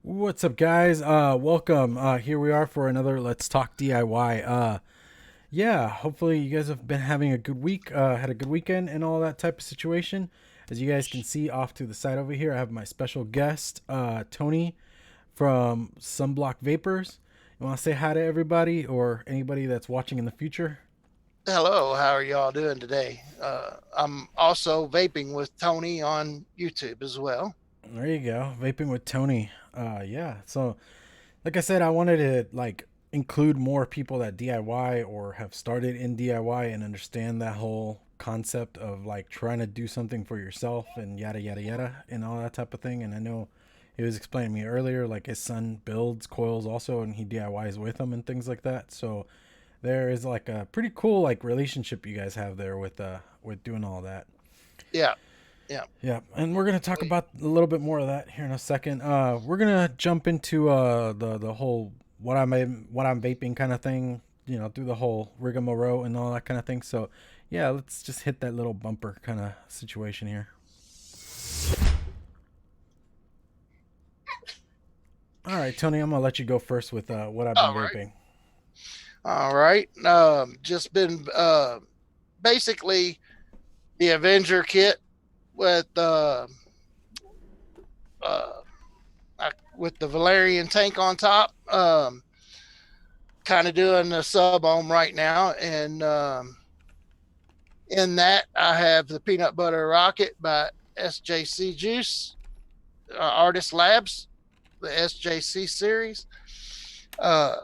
What's up, guys? Welcome. Here we are for another Let's Talk DIY. Yeah, hopefully you guys have been having a good week, had a good weekend and all that type of situation. As you guys can see off to the side over here, I have my special guest, Tony from Sunblock Vapors. You want to say hi to everybody or anybody that's watching in the future? Hello, how are y'all doing today? I'm also vaping with Tony on YouTube as well. There you go. Vaping with Tony. Yeah. So, like I said, I wanted to include more people that DIY or have started in DIY and understand that whole concept of like trying to do something for yourself and yada yada yada and all that type of thing. And I know he was explaining to me earlier, like his son builds coils also, and he DIYs with them and things like that. So there is like a pretty cool like relationship you guys have there with doing all that. Yeah, yeah. Yeah, and we're gonna talk We, about a little bit more of that here in a second. We're gonna jump into the whole what I'm vaping kind of thing. You know, through the whole rigmarole and all that kind of thing. So, yeah, let's just hit that little bumper kind of situation here. All right, Tony, I'm gonna let you go first with what I've been all right, vaping. all right. Just been basically the Avenger kit with uh, with the Valerian tank on top. Kind of doing a sub ohm right now, and in that I have the Peanut Butter Rocket by SJC Juice Artist Labs, the SJC series. Uh,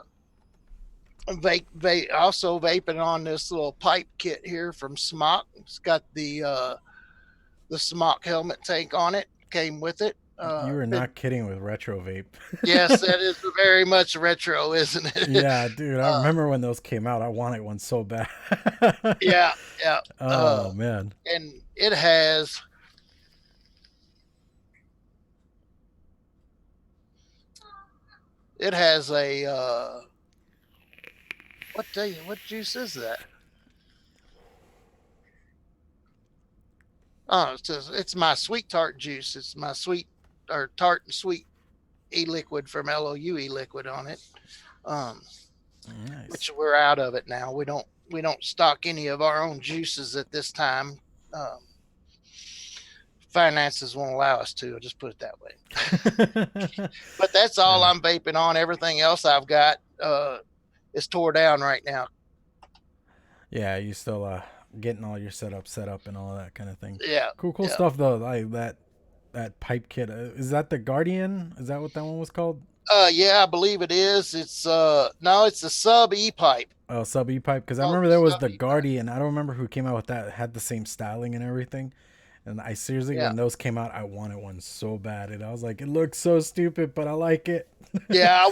also vaping on this little pipe kit here from Smock. It's got the Smock helmet tank on it. Came with it. You were Been not kidding with retro vape. Yes, that is very much retro, isn't it? Yeah, dude, I remember when those came out. I wanted one so bad. Yeah, yeah. Oh man. And it has a what juice is that? Oh, it's my sweet tart juice. It's my sweet or tart and sweet e-liquid from LOU e-liquid on it. Um, Nice. which we're out of it now. We don't stock any of our own juices at this time. Um, finances won't allow us to. I'll just put it that way. But that's all Yeah. I'm vaping on. Everything else I've got is tore down right now. Yeah, you still getting all your setup set up and all that kind of thing. Yeah, Cool yeah. stuff though. Like that pipe kit. Is that the Guardian? Is that what that one was called? Yeah, I believe it is. It's no, it's a sub e pipe. Oh, sub E pipe. Because I Oh, remember there was sub the e pipe. Guardian. I don't remember who came out with that. It had the same styling and everything. And I seriously, Yeah, when those came out, I wanted one so bad. And I was like, it looks so stupid, but I like it. yeah. I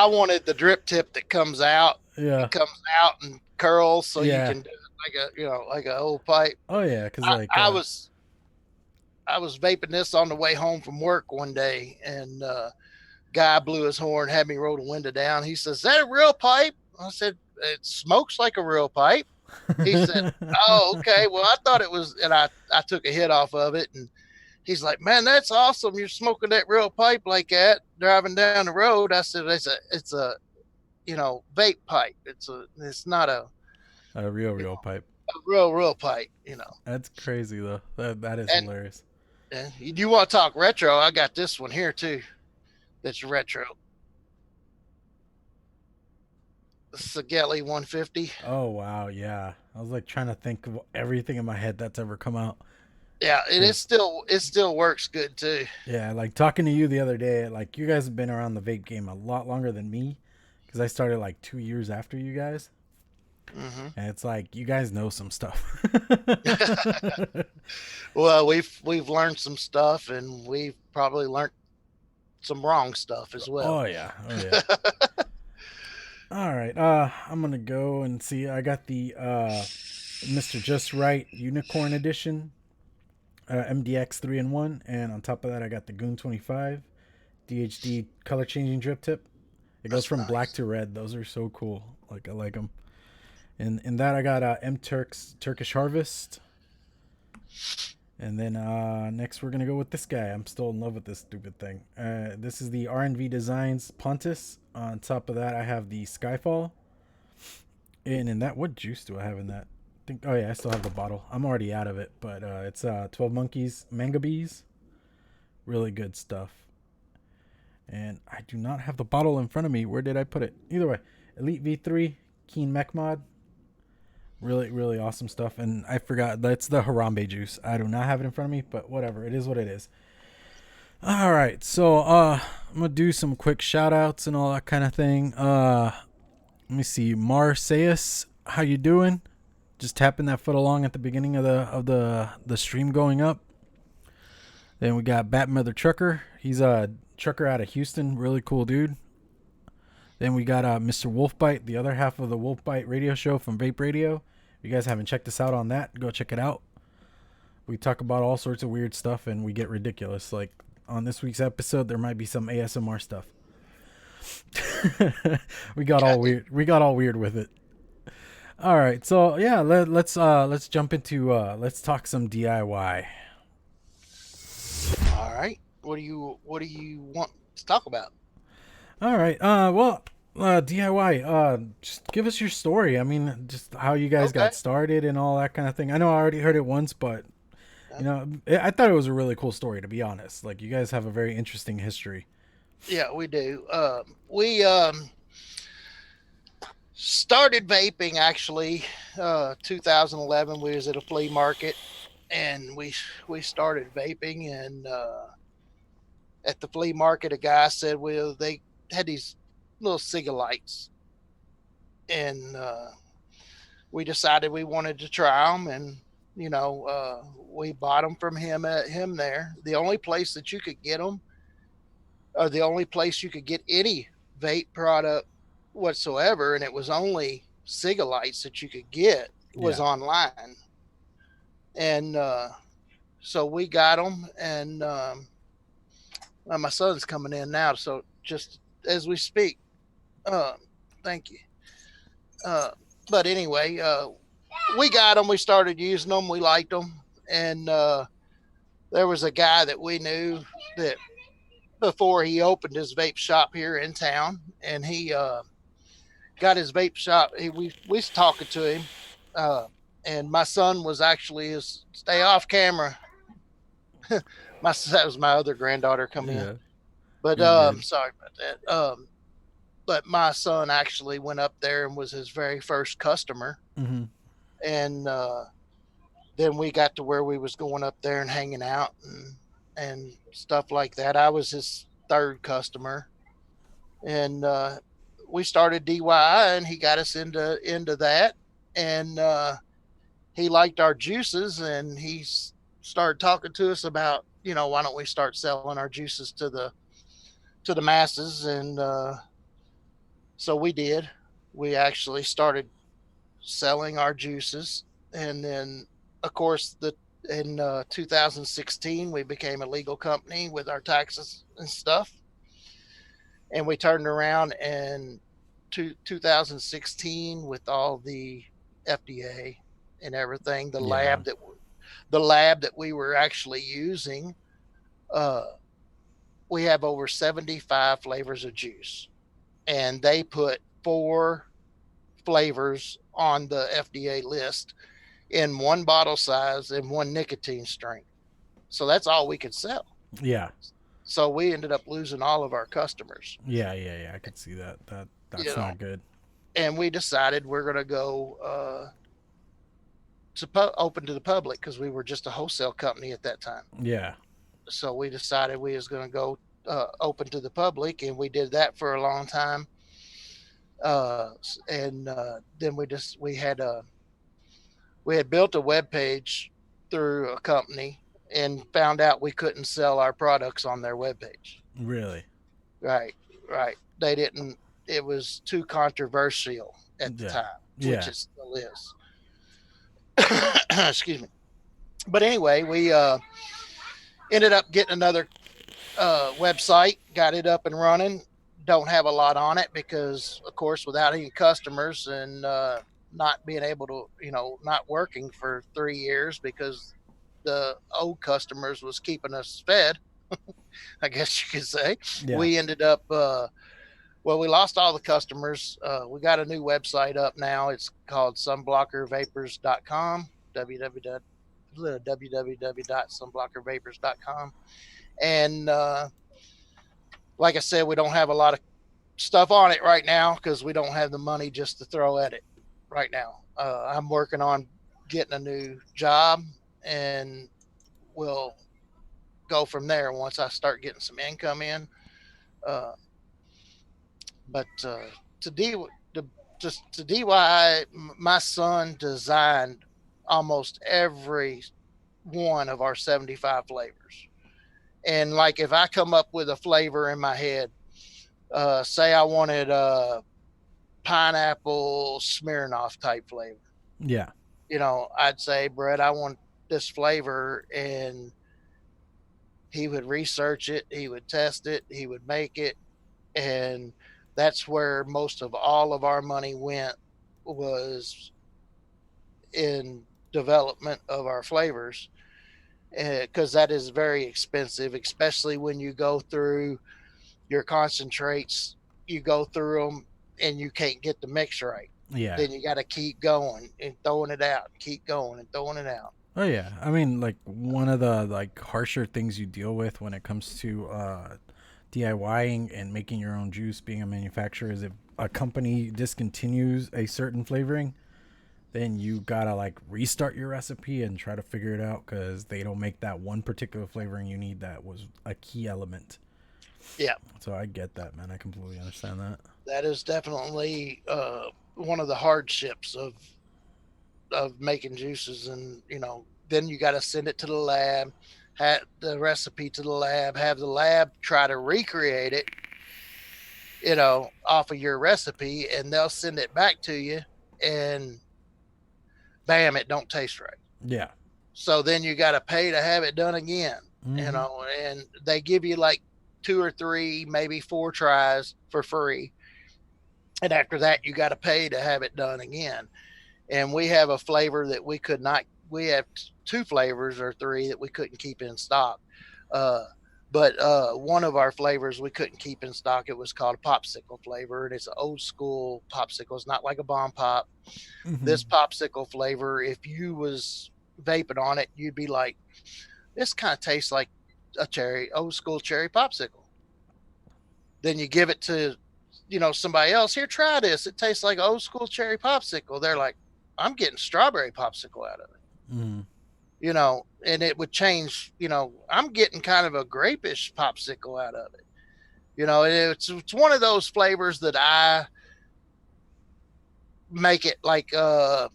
wanted the drip tip that comes out. Yeah. It comes out and curls, so you Yeah. can do it like a old pipe. Oh yeah. Because I, like I was I was vaping this on the way home from work one day, and guy blew his horn, had me roll the window down. He says, "Is that a real pipe?" I said, "It smokes like a real pipe." He said, "Oh, okay. Well, I thought it was," and I took a hit off of it, and he's like, "Man, that's awesome. You're smoking that real pipe like that driving down the road." I said, "It's a vape pipe. It's not a real you real know pipe. a real pipe." That's crazy though. That is And hilarious. you want to talk retro? I got this one here too. That's retro. Sageli 150. Oh wow, yeah. I was like trying to think of everything in my head that's ever come out. Yeah, Cause it still works good too. yeah, like talking to you the other day, like you guys have been around the vape game a lot longer than me. Cause I started like 2 years after you guys, Hmm. and it's like you guys know some stuff. Well, we've learned some stuff, and we've probably learned some wrong stuff as well. Oh yeah, oh yeah. All right, I'm gonna go and see. I got the Mr. Just Right Unicorn Edition, MDX 3-in-1, and on top of that, I got the Goon 25 DHD color changing drip tip. It goes That's from black nice. to red. Those are so cool. Like I like them. And in that I got M Turks Turkish Harvest, And then next we're gonna go with this guy. I'm still in love with this stupid thing. This is the R&V Designs Pontus. On top of that, I have the Skyfall. And in that, what juice do I have in that? Oh yeah, I still have the bottle. I'm already out of it, but it's 12 Monkeys Manga Bees. Really good stuff. And I do not have the bottle in front of me. Where did I put it? Either way, Elite V3 Keen Mech Mod. Really, really awesome stuff. And I forgot, that's the Harambe juice. I do not have it in front of me, but whatever. It is what it is. All right, so I'm gonna do some quick shout outs and all that kind of thing. Let me see. Marseus, how you doing? Just tapping that foot along at the beginning of the stream going up. Then we got Batmother Trucker. He's a trucker out of Houston. Really cool dude. Then we got Mr. Wolfbite, the other half of the Wolfbite radio show from Vape Radio. If you guys haven't checked us out on that, go check it out. We talk about all sorts of weird stuff and we get ridiculous. Like on this week's episode, there might be some ASMR stuff. we got all weird. We got all weird with it. All right, so yeah, let's jump into let's talk some DIY. All right. What do you want to talk about? All right. Well, DIY. Just give us your story. I mean, just how you guys got started and all that kind of thing. I know I already heard it once, but you know, I thought it was a really cool story, to be honest. Like, you guys have a very interesting history. Yeah, we do. We started vaping actually 2011. We was at a flea market, and we started vaping, and at the flea market, a guy said, well, they had these little cigalites, and we decided we wanted to try them, and you know, we bought them from him there. The only place that you could get them, or the only place you could get any vape product whatsoever, and it was only cigalites that you could get, was online. And so we got them, and my son's coming in now, so just as we speak. Thank you. But anyway, we got them. We started using them. We liked them. And there was a guy that we knew that before he opened his vape shop here in town, and he got his vape shop. We was talking to him, and my son was actually his stay off camera. That was my other granddaughter coming in. But sorry about that. But my son actually went up there and was his very first customer. Mm-hmm. And then we got to where we was going up there and hanging out and stuff like that. I was his third customer, and we started DIY, and he got us into that, and he liked our juices, and he started talking to us about, you know, why don't we start selling our juices to the masses. And so we did. We actually started selling our juices, and then of course in 2016 we became a legal company with our taxes and stuff, and we turned around in 2016 with all the FDA and everything, the lab that we were actually using. We have over 75 flavors of juice, and they put 4 flavors on the FDA list in one bottle size and one nicotine strength. So that's all we could sell. Yeah. So we ended up losing all of our customers. Yeah. I could see that. That's not good. And we decided we're going to go open to the public, because we were just a wholesale company at that time. Yeah. So we decided we was going to go open to the public, and we did that for a long time. And then we had built a web page through a company and found out we couldn't sell our products on their web page. Really? Right. They didn't. It was too controversial at the time, which it still is. Excuse me. But anyway, we ended up getting another website, got it up and running. Don't have a lot on it because, of course, without any customers and not being able to, not working for 3 years because the old customers was keeping us fed, I guess you could say. Yeah. We ended up, well, we lost all the customers. We got a new website up now. It's called sunblockervapors.com, www.sunblockervapors.com. And like I said, we don't have a lot of stuff on it right now because we don't have the money just to throw at it right now. I'm working on getting a new job, and we'll go from there once I start getting some income in. Uh, but to D to just to DIY, my son designed almost every one of our 75 flavors. And like if I come up with a flavor in my head, say I wanted a pineapple Smirnoff type flavor. Yeah. I'd say, Brett, I want this flavor, and he would research it, he would test it, he would make it, and that's where most of all of our money went, was in development of our flavors, because that is very expensive, especially when you go through your concentrates, you go through them and you can't get the mix right. Yeah. Then you got to keep going and throwing it out, keep going and throwing it out. Oh yeah. I mean, like one of the like harsher things you deal with when it comes to DIYing and making your own juice, being a manufacturer, is if a company discontinues a certain flavoring, then you gotta like restart your recipe and try to figure it out because they don't make that one particular flavoring you need that was a key element. Yeah. So I get that, man. I completely understand that. That is definitely one of the hardships of making juices. And then you got to send it to the lab, have the recipe to the lab, have the lab try to recreate it, off of your recipe, and they'll send it back to you, and bam, it don't taste right. Yeah. So then you got to pay to have it done again. Mm-hmm. And they give you like 2 or 3, maybe 4 tries for free. And after that, you got to pay to have it done again. And we have a flavor that we could not, we have 2 flavors or 3 that we couldn't keep in stock. But one of our flavors we couldn't keep in stock. It was called a popsicle flavor, and it's an old school popsicle. It's not like a bomb pop. Mm-hmm. This popsicle flavor, if you was vaping on it, you'd be like, this kind of tastes like a old school cherry popsicle. Then you give it to, somebody else. Here, try this. It tastes like old school cherry popsicle. They're like, I'm getting strawberry popsicle out of it. Mm-hmm. And it would change, I'm getting kind of a grapish popsicle out of it. It's one of those flavors that I make it like an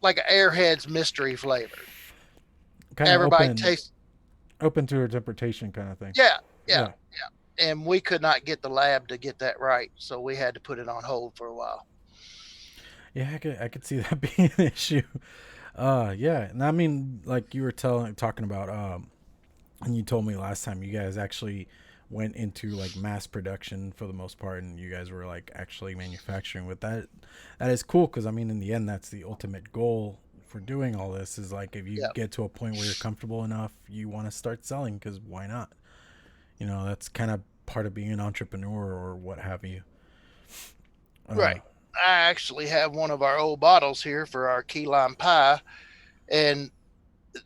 Airheads mystery flavor. Kind Everybody of tastes open to interpretation kind of thing. Yeah. And we could not get the lab to get that right, so we had to put it on hold for a while. Yeah, I could see that being an issue. Yeah, and I mean, like you were talking about, and you told me last time you guys actually went into like mass production for the most part, and you guys were like actually manufacturing with that. That is cool because I mean, in the end, that's the ultimate goal for doing all this. Is like if you get to a point where you're comfortable enough, you want to start selling because why not? That's kind of part of being an entrepreneur or what have you. Right. I actually have one of our old bottles here for our key lime pie, and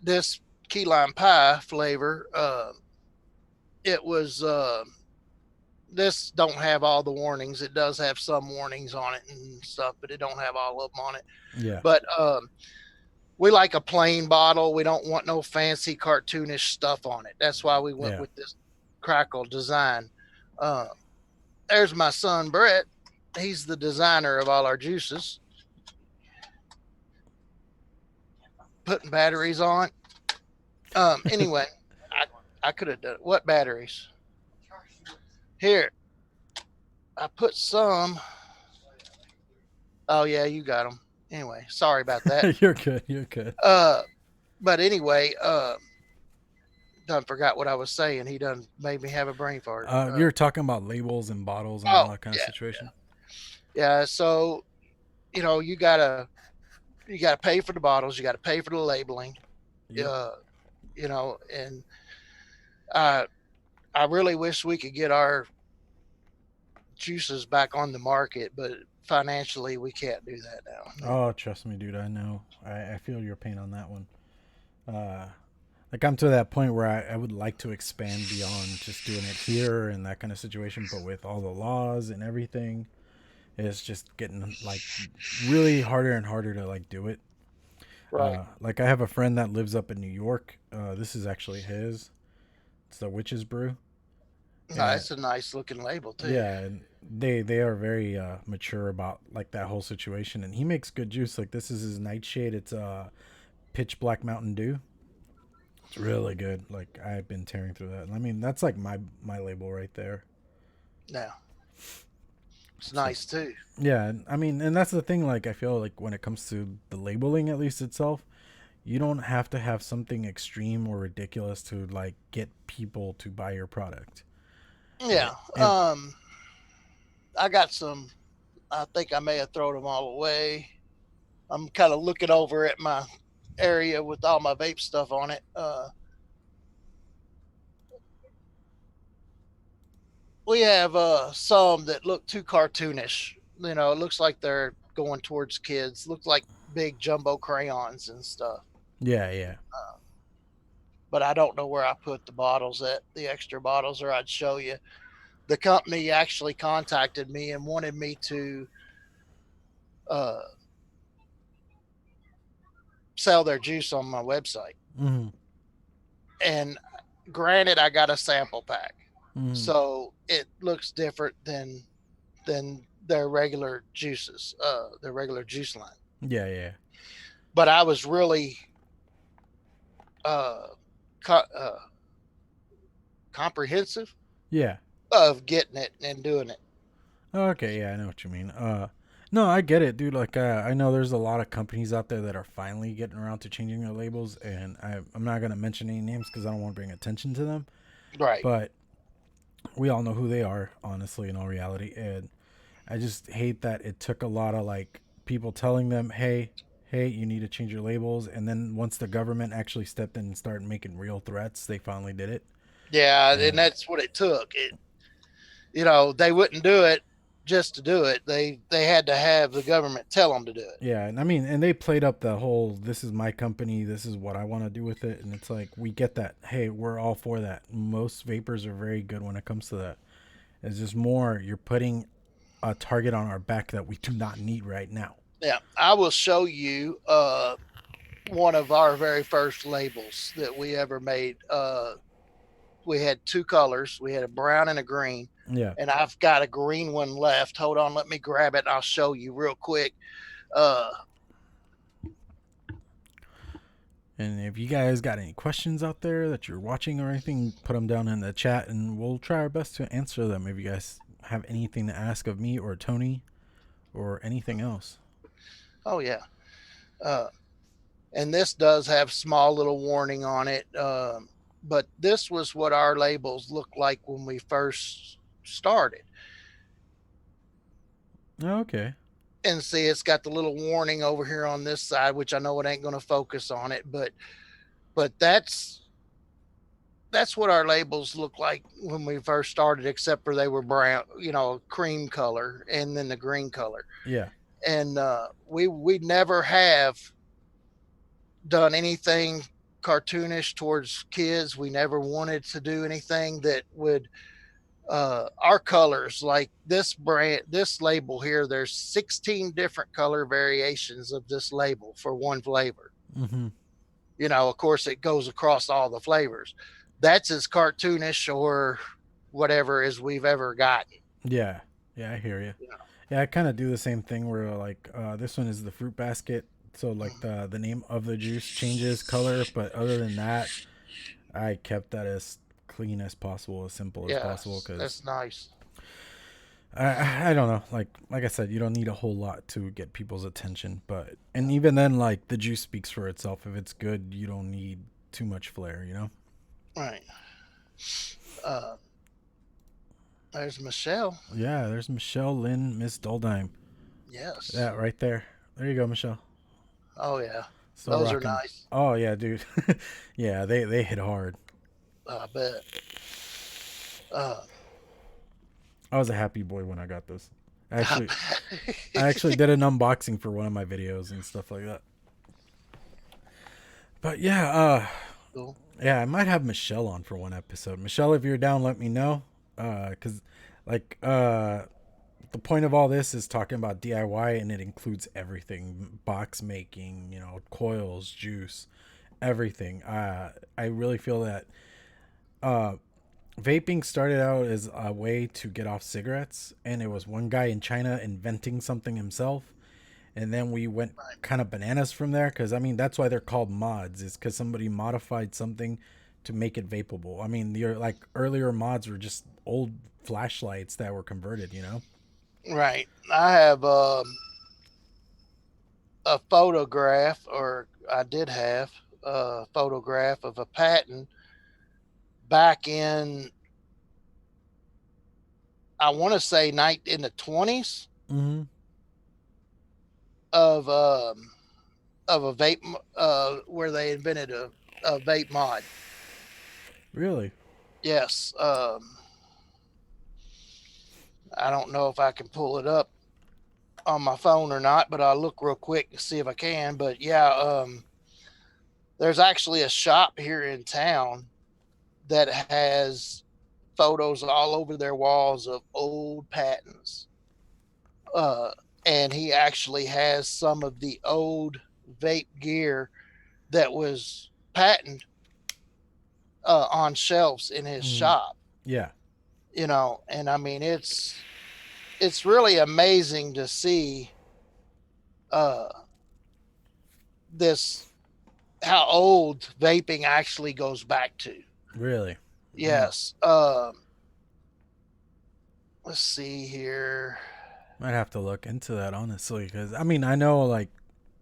this key lime pie flavor, it was this don't have all the warnings. It does have some warnings on it and stuff, but it don't have all of them on it. Yeah. But we like a plain bottle. We don't want no fancy cartoonish stuff on it. That's why we went with this crackle design. There's my son Brett. He's the designer of all our juices. Putting batteries on. Anyway, I could have done it. What batteries? Here. I put some. Oh yeah, you got them. Anyway, sorry about that. You're good. But anyway, done forgot what I was saying. He done made me have a brain fart. You're talking about labels and bottles and all that kind of situation. Yeah, so you gotta pay for the bottles, you gotta pay for the labeling. Yep. You know, and I I really wish we could get our juices back on the market, but financially we can't do that now. Oh, trust me, dude. I know. I feel your pain on that one. Uh, like I'm to that point where I would like to expand beyond just doing it here and that kind of situation, but with all the laws and everything, it's just getting like really harder and harder to like do it. Right. Like I have a friend that lives up in New York. This is actually his. It's the Witch's Brew, No, and it's a nice looking label too. yeah, and they are very mature about like that whole situation. And he makes good juice. Like this is his Nightshade. It's pitch black Mountain Dew. It's really good. Like I've been tearing through that. I mean, that's like my label right there. Now it's So nice too. yeah, I mean, and that's the thing. Like I feel like when it comes to the labeling, at least itself, you don't have to have something extreme or ridiculous to like get people to buy your product. Yeah. And I got some. I think I may have thrown them all away. I'm kind of looking over at my area with all my vape stuff on it. We have some that look too cartoonish. You know, it looks like they're going towards kids. Look like big jumbo crayons and stuff. yeah, yeah, But I don't know where I put the bottles at, the extra bottles, or I'd show you. The company actually contacted me and wanted me to uh, sell their juice on my website. mm-hmm. And granted, I got a sample pack, Mm-hmm. so it looks different than their regular juices, their regular juice line. Yeah, yeah, But I was really uh, co- uh, comprehensive yeah. of getting it and doing it. Okay, yeah, I know what you mean. No, I get it, dude. Like, I know there's a lot of companies out there that are finally getting around to changing their labels, and I'm not gonna mention any names because I don't want to bring attention to them. Right. But we all know who they are, honestly, in all reality. And I just hate that it took a lot of like people telling them, hey, you need to change your labels, and then once the government actually stepped in and started making real threats, they finally did it. Yeah, and And that's what it took. They wouldn't do it just to do it. They had to have the government tell them to do it. yeah, and I mean, and they played up the whole "this is my company, this is what I want to do with it," and it's like we get that. Hey, we're all for that. Most vapors are very good when it comes to that. It's just more you're putting a target on our back that we do not need right now. Yeah, I will show you one of our very first labels that we ever made. We had two colors. We had a brown and a green, Yeah, and I've got a green one left. Hold on, let me grab it. And I'll show you real quick. Uh, and if you guys got any questions out there that you're watching or anything, put them down in the chat, and we'll try our best to answer them. If you guys have anything to ask of me or Tony or anything else. oh yeah, uh, and this does have small little warning on it. But this was what our labels looked like when we first started. Okay. And see, it's got the little warning over here on this side, which I know it ain't going to focus on it, but that's what our labels look like when we first started, except for they were brown, cream color, and then the green color. Yeah. And we never have done anything cartoonish towards kids. We never wanted to do anything that would our colors, like this label here, there's 16 different color variations of this label for one flavor. Mm-hmm. Of course it goes across all the flavors. That's as cartoonish or whatever as we've ever gotten. Yeah. Yeah, I hear you. You know? Yeah, I kind of do the same thing where like this one is the fruit basket, so like the name of the juice changes color, but other than that, I kept that as clean as possible, as simple as Yeah, possible, because that's nice. I don't know, like I said, you don't need a whole lot to get people's attention, but and even then, like the juice speaks for itself. If it's good, you don't need too much flair, you know. Right. Uh, there's Michelle. Yeah, there's Michelle Lynn, Miss Doldime. Yes. Yeah, right there. There you go, Michelle. Oh yeah. Still Those are rocking. nice. Oh yeah, dude. Yeah, they hit hard. I bet. Uh, I was a happy boy when I got this. I Actually, I actually bet. did an unboxing for one of my videos and stuff like that. But yeah, Cool. yeah, I might have Michelle on for one episode. Michelle, if you're down, let me know. Cause like the point of all this is talking about DIY, and it includes everything: box making, coils, juice, everything. I really feel that uh vaping started out as a way to get off cigarettes, and it was one guy in China inventing something himself, and then we went Right. kind of bananas from there. Because I mean, that's why they're called mods, is because somebody modified something to make it vapable. I mean, the like earlier mods were just old flashlights that were converted. Right. I have a photograph, or I did have a photograph of a patent back in, I want to say, night in the 20s Mm-hmm. of a vape, where they invented a vape mod. Really? Yes. I don't know if I can pull it up on my phone or not, but I'll look real quick to see if I can. But yeah, there's actually a shop here in town that has photos all over their walls of old patents. Uh, and he actually has some of the old vape gear that was patented on shelves in his Mm-hmm. shop. Yeah. And I mean, it's really amazing to see uh, this, how old vaping actually goes back to. Really. Mm. Yes. Let's see here. Might have to look into that, honestly, because I mean, I know like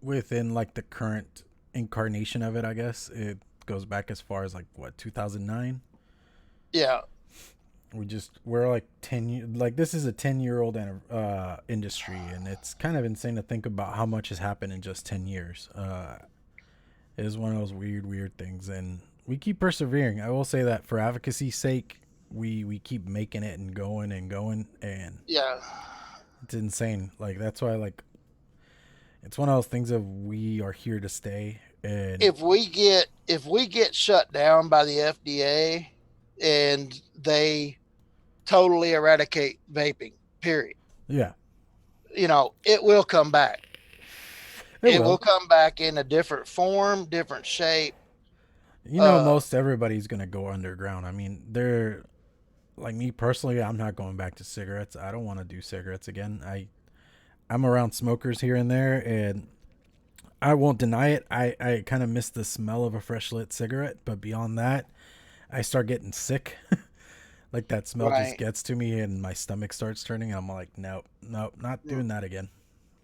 within like the current incarnation of it, I guess it goes back as far as like what 2009. Yeah. We're like 10 like this is a 10-year old industry, and it's kind of insane to think about how much has happened in just 10 years. It is one of those weird things, and we keep persevering. I will say that for advocacy's sake, we keep making it and going, and Yeah. it's insane. Like that's why, like, it's one of those things of we are here to stay. And If we get shut down by the FDA and they totally eradicate vaping, period, yeah, it will come back. it It will will. come back in a different form, different shape. Uh, Most everybody's gonna go underground. I mean, they're like me personally. I'm not going back to cigarettes. I don't want to do cigarettes again. I'm around smokers here and there, and I won't deny it. I kind of miss the smell of a fresh lit cigarette, but beyond that, I start getting sick. Like that smell just right. gets to me, and my stomach starts turning, and I'm like, nope, not doing that again.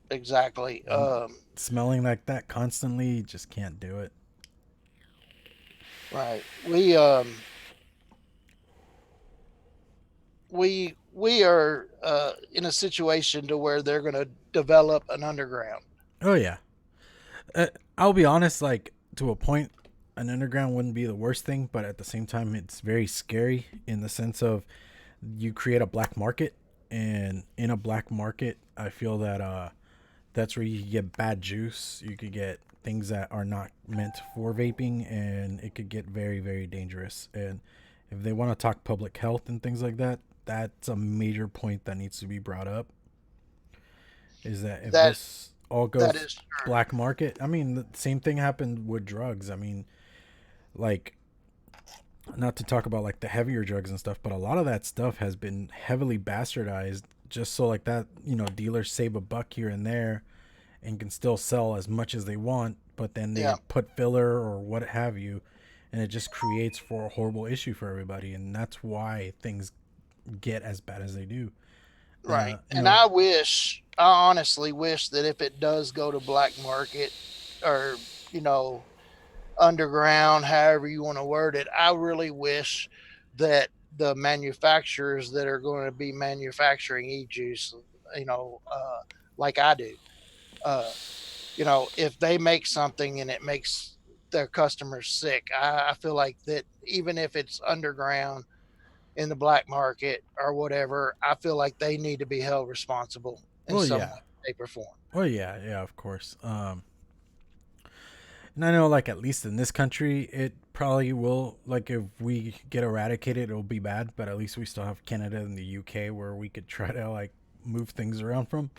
Exactly. And smelling like that constantly, just can't do it. Right. We are in a situation to where they're going to develop an underground. Oh yeah, uh, I'll be honest. Like to a point, an underground wouldn't be the worst thing, but at the same time, it's very scary in the sense of you create a black market, and in a black market, I feel that that's where you could get bad juice. You could get things that are not meant for vaping, and it could get very dangerous. And if they want to talk public health and things like that, that's a major point that needs to be brought up. Is that if That this all that goes is true. black market, I mean, the same thing happened with drugs. I mean, like, not to talk about like the heavier drugs and stuff, but a lot of that stuff has been heavily bastardized just so like that, dealers save a buck here and there and can still sell as much as they want, but then they Yeah. put filler or what have you, and it just creates for a horrible issue for everybody, and that's why things get as bad as they do. Uh, Right. you And know, I honestly wish that if it does go to black market, or, you know, underground, however you want to word it, I really wish that the manufacturers that are going to be manufacturing e juice, you know, like I do, uh, if they make something and it makes their customers sick, I feel like that even if it's underground in the black market or whatever, I feel like they need to be held responsible in Well, some yeah. way, shape, or form. Well, yeah, yeah, of course. And I know, like, at least in this country, it probably will, like, if we get eradicated, it'll be bad, but at least we still have Canada and the UK where we could try to, like, move things around from,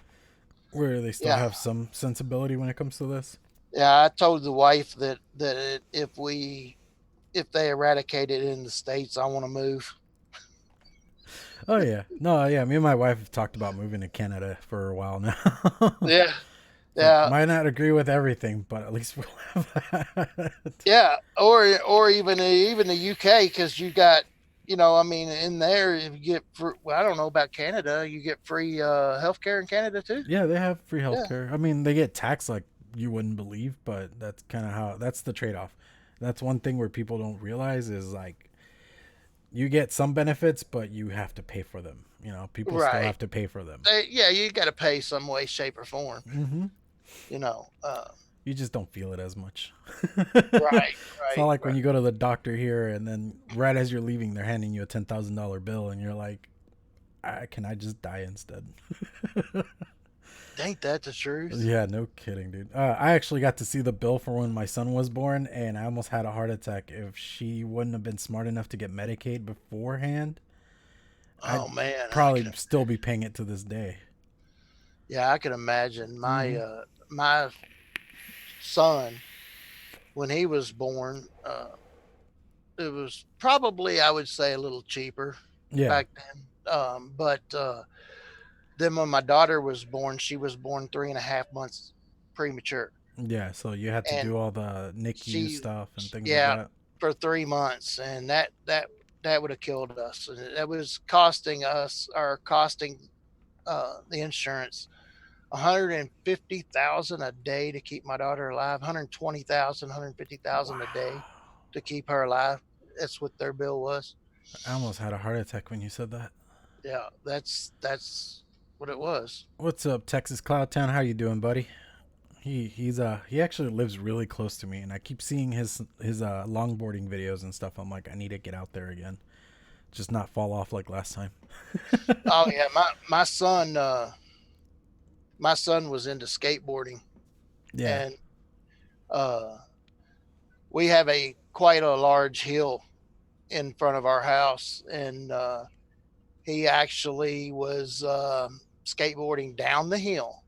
where they still Yeah, have some sensibility when it comes to this. yeah. I told the wife that if they eradicate it in the states, I want to move. Oh, yeah. No, yeah, me and my wife have talked about moving to Canada for a while now. Yeah, So, yeah, might not agree with everything, but at least we'll have that. yeah. Or even the UK, because you got I mean, in there if you get well, I don't know about Canada, you get free healthcare in Canada too. Yeah, they have free Yeah, healthcare. I mean, they get taxed like you wouldn't believe, but that's kind of how that's the trade off. That's one thing where people don't realize is like you get some benefits, but you have to pay for them. People still right. have to pay for them. Yeah, you got to pay some way, shape, or form. Hmm. You know. You just don't feel it as much. Right, It's not right, like when right. you go to the doctor here and then right as you're leaving, they're handing you a $10,000 bill and you're like, can I just die instead? Ain't that the truth? Yeah, no kidding, dude. I actually got to see the bill for when my son was born, and I almost had a heart attack. If she wouldn't have been smart enough to get Medicaid beforehand, I'd Oh man, probably still be paying it to this day. yeah, I can imagine my Hmm. my son when he was born. It was probably, I would say, a little cheaper Yeah, back then. But then when my daughter was born, she was born 3.5 months premature, yeah. So you had to and do all the NICU she, stuff and things like yeah, that. for 3 months, and that would have killed us. And that was costing us, or costing the insurance, 150,000 a day to keep my daughter alive. 120,000, 150,000 a day Wow. to keep her alive. That's what their bill was. I almost had a heart attack when you said that. Yeah, that's what it was. What's up, Texas Cloud Town? How you doing, buddy? He actually lives really close to me, and I keep seeing his longboarding videos and stuff. I'm like, I need to get out there again, just not fall off like last time. Oh yeah, my son was into skateboarding, Yeah, and uh, we have a quite a large hill in front of our house, and he actually was skateboarding down the hill,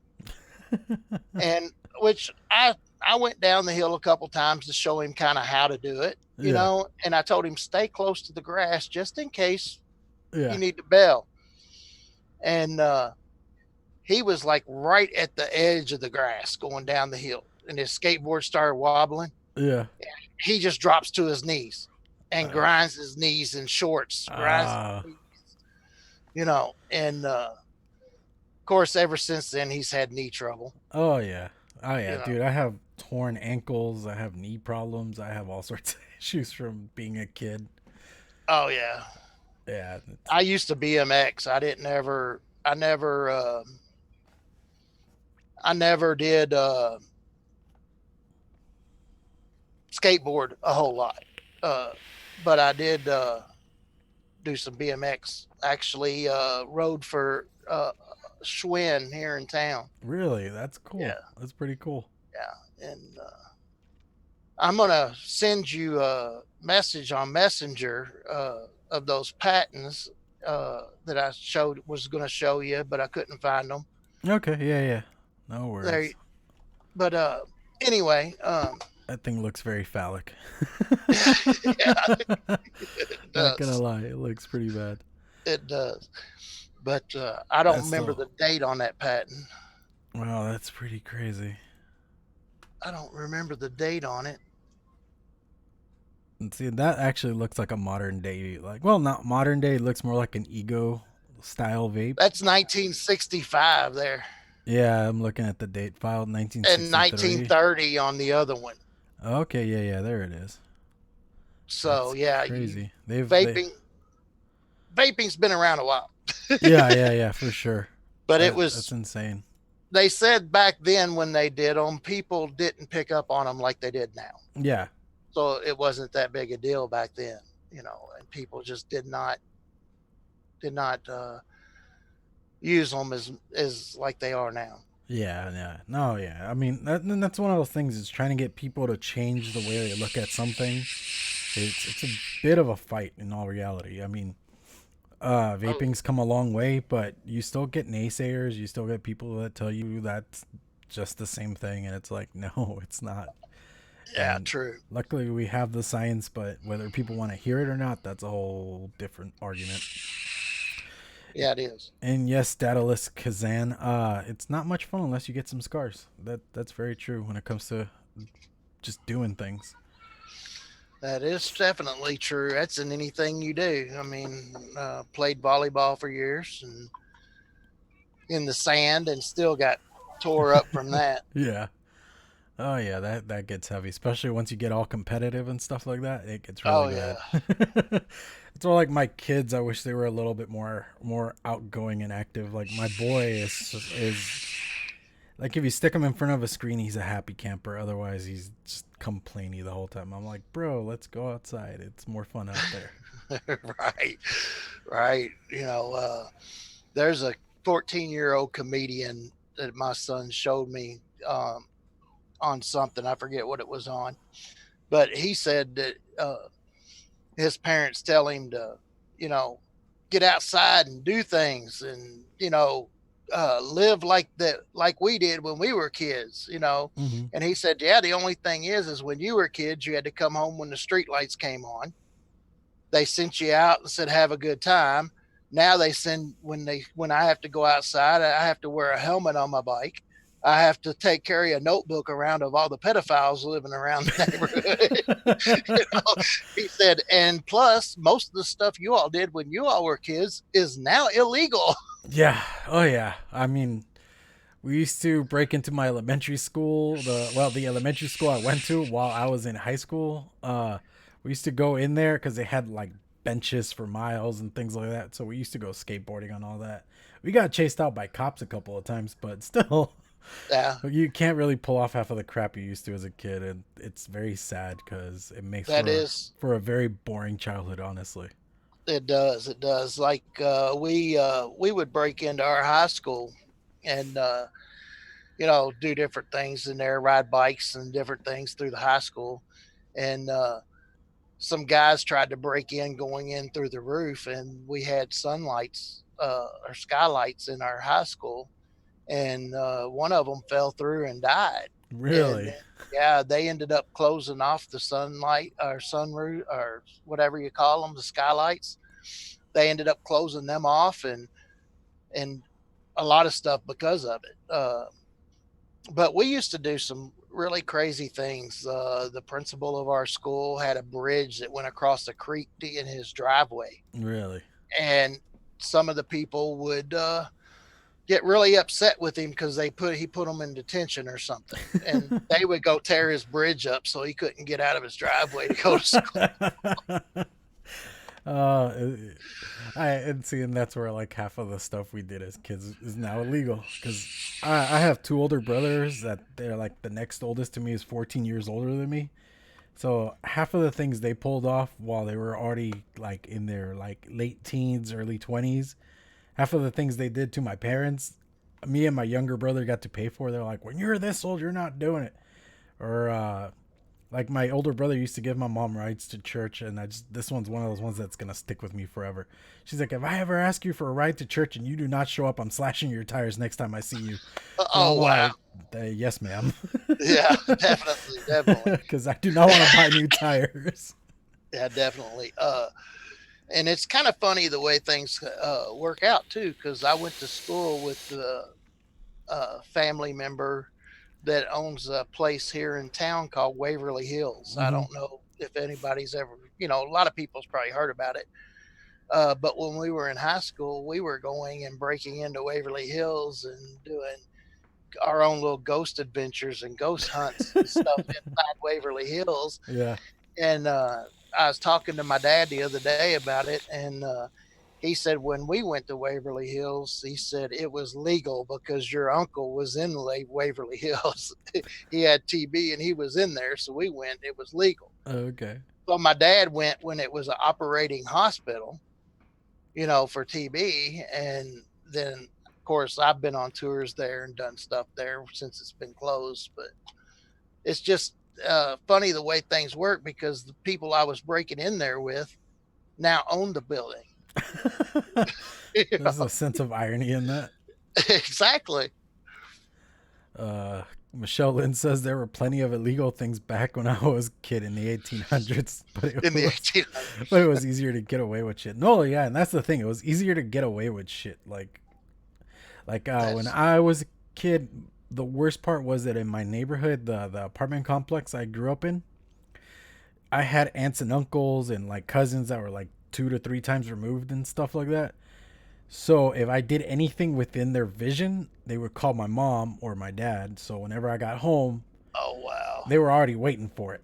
and which I went down the hill a couple times to show him kind of how to do it, yeah, and I told him stay close to the grass just in case you yeah, need to bail, and he was like right at the edge of the grass going down the hill, and his skateboard started wobbling. yeah. He just drops to his knees and Uh, grinds his knees in shorts, grinds his uh, knees, and of course, ever since then, he's had knee trouble. oh yeah, oh yeah, You know, dude. I have torn ankles. I have knee problems. I have all sorts of issues from being a kid. oh yeah. Yeah, I used to BMX. I never did skateboard a whole lot, uh, but I did do some BMX. Actually, rode for Schwinn here in town. really, that's cool. Yeah, That's pretty cool. yeah, and I'm gonna send you a message on Messenger of those patents that I was going to show you, but I couldn't find them. Okay, yeah, yeah. No There, worries. but anyway, That thing looks very phallic. yeah, it Not gonna does. lie, it looks pretty bad. It does. But I don't That's remember still the date on that patent. wow. That's pretty crazy. I don't remember the date on it. And see, that actually looks like a modern day, like, well, not modern day. It looks more like an ego style vape. That's 1965 there, Yeah, I'm looking at the date file, and 1963. 1930 on the other one. Okay, yeah, yeah, there it is. So That's yeah, you crazy. They, vaping vaping's been around a while, yeah, yeah, yeah, for sure. but it That's was insane. they said back then when they did them, people didn't pick up on them like they did now. Yeah. So it wasn't that big a deal back then, and people just did not use them as like they are now. Yeah, yeah. No, yeah. I mean, that's one of those things is trying to get people to change the way they look at something. It's a bit of a fight in all reality. I mean, Oh, vaping's come a long way, but you still get naysayers. You still get people that tell you that's just the same thing, and it's like, no, it's not. yeah, And true. luckily, we have the science, but whether people want to hear it or not, that's a whole different argument. Yeah, it is. And yes, Daedalus Kazan, it's not much fun unless you get some scars. That's very true when it comes to just doing things. That is definitely true. That's in anything you do. I mean, played volleyball for years and in the sand and still got tore up from that. Yeah. Oh yeah, that gets heavy, especially once you get all competitive and stuff like that. It gets really Oh yeah. bad. It's more like my kids. I wish they were a little bit more outgoing and active. Like my boy is like if you stick him in front of a screen, he's a happy camper. Otherwise, he's just complainy the whole time. I'm like, bro, let's go outside. It's more fun out there. Right. Right. There's a 14-year-old comedian that my son showed me on something. I forget what it was on, but he said that his parents tell him to, you know, get outside and do things and, live like we did when we were kids. Hmm. And he said, yeah, the only thing is when you were kids, you had to come home when the street lights came on. They sent you out and said, have a good time. Now they send when I have to go outside, I have to wear a helmet on my bike. I have to take carry a notebook around of all the pedophiles living around the neighborhood. you know, he said, and plus, most of the stuff you all did when you all were kids is now illegal. Yeah. Oh yeah. I mean, we used to break into my elementary school. The elementary school I went to while I was in high school. We used to go in there because they had like benches for miles and things like that. So we used to go skateboarding on all that. We got chased out by cops a couple of times, but still, Yeah, you can't really pull off half of the crap you used to as a kid, and it's very sad because it makes that is. for a very boring childhood, honestly. It does. It does. Like we would break into our high school and do different things in there, ride bikes and different things through the high school. And some guys tried to break in going in through the roof, and we had sunlights or skylights in our high school, and one of them fell through and died. And Really? yeah, they ended up closing off the sunlight or sunroof or whatever you call them, the skylights. They ended up closing them off and a lot of stuff because of it. But we used to do some really crazy things. The principal of our school had a bridge that went across the creek in his driveway, Really? and some of the people would get really upset with him because he put them in detention or something, and they would go tear his bridge up so he couldn't get out of his driveway to go to school. uh, and see, and that's where like half of the stuff we did as kids is now illegal because I have two older brothers that they're like the next oldest to me is 14 years older than me. So half of the things they pulled off while they were already like in their like late teens, early 20s, half of the things they did to my parents, me and my younger brother got to pay for. They're like, when you're this old, you're not doing it. Or like my older brother used to give my mom rides to church, and this one's one of those ones that's gonna stick with me forever. She's like, if I ever ask you for a ride to church and you do not show up, I'm slashing your tires next time I see you. And Oh I'm wow, like, yes, ma'am, yeah, definitely, definitely, because I do not want to buy new tires. yeah, definitely. And it's kind of funny the way things work out too, because I went to school with a family member that owns a place here in town called Waverly Hills. I Hmm. don't know if anybody's ever, a lot of people's probably heard about it. But when we were in high school, we were going and breaking into Waverly Hills and doing our own little ghost adventures and ghost hunts and stuff inside Waverly Hills. Yeah. And I was talking to my dad the other day about it, and he said when we went to Waverly Hills, he said it was legal because your uncle was in Waverly Hills. He had TB and he was in there, so we went. It was legal. Okay. So my dad went when it was an operating hospital, for TB, and then of course I've been on tours there and done stuff there since it's been closed. But it's just funny the way things work because the people I was breaking in there with now own the building. There's a sense of irony in that. Exactly. Michelle Lynn says there were plenty of illegal things back when I was a kid in the 1800s, In the 1800s. but it was easier to get away with shit. No, yeah, and that's the thing. It was easier to get away with shit. Like when I was a kid, the worst part was that in my neighborhood, the apartment complex I grew up in, I had aunts and uncles and like cousins that were like 2 to 3 times removed and stuff like that. So if I did anything within their vision, they would call my mom or my dad. So whenever I got home, Oh wow. they were already waiting for it.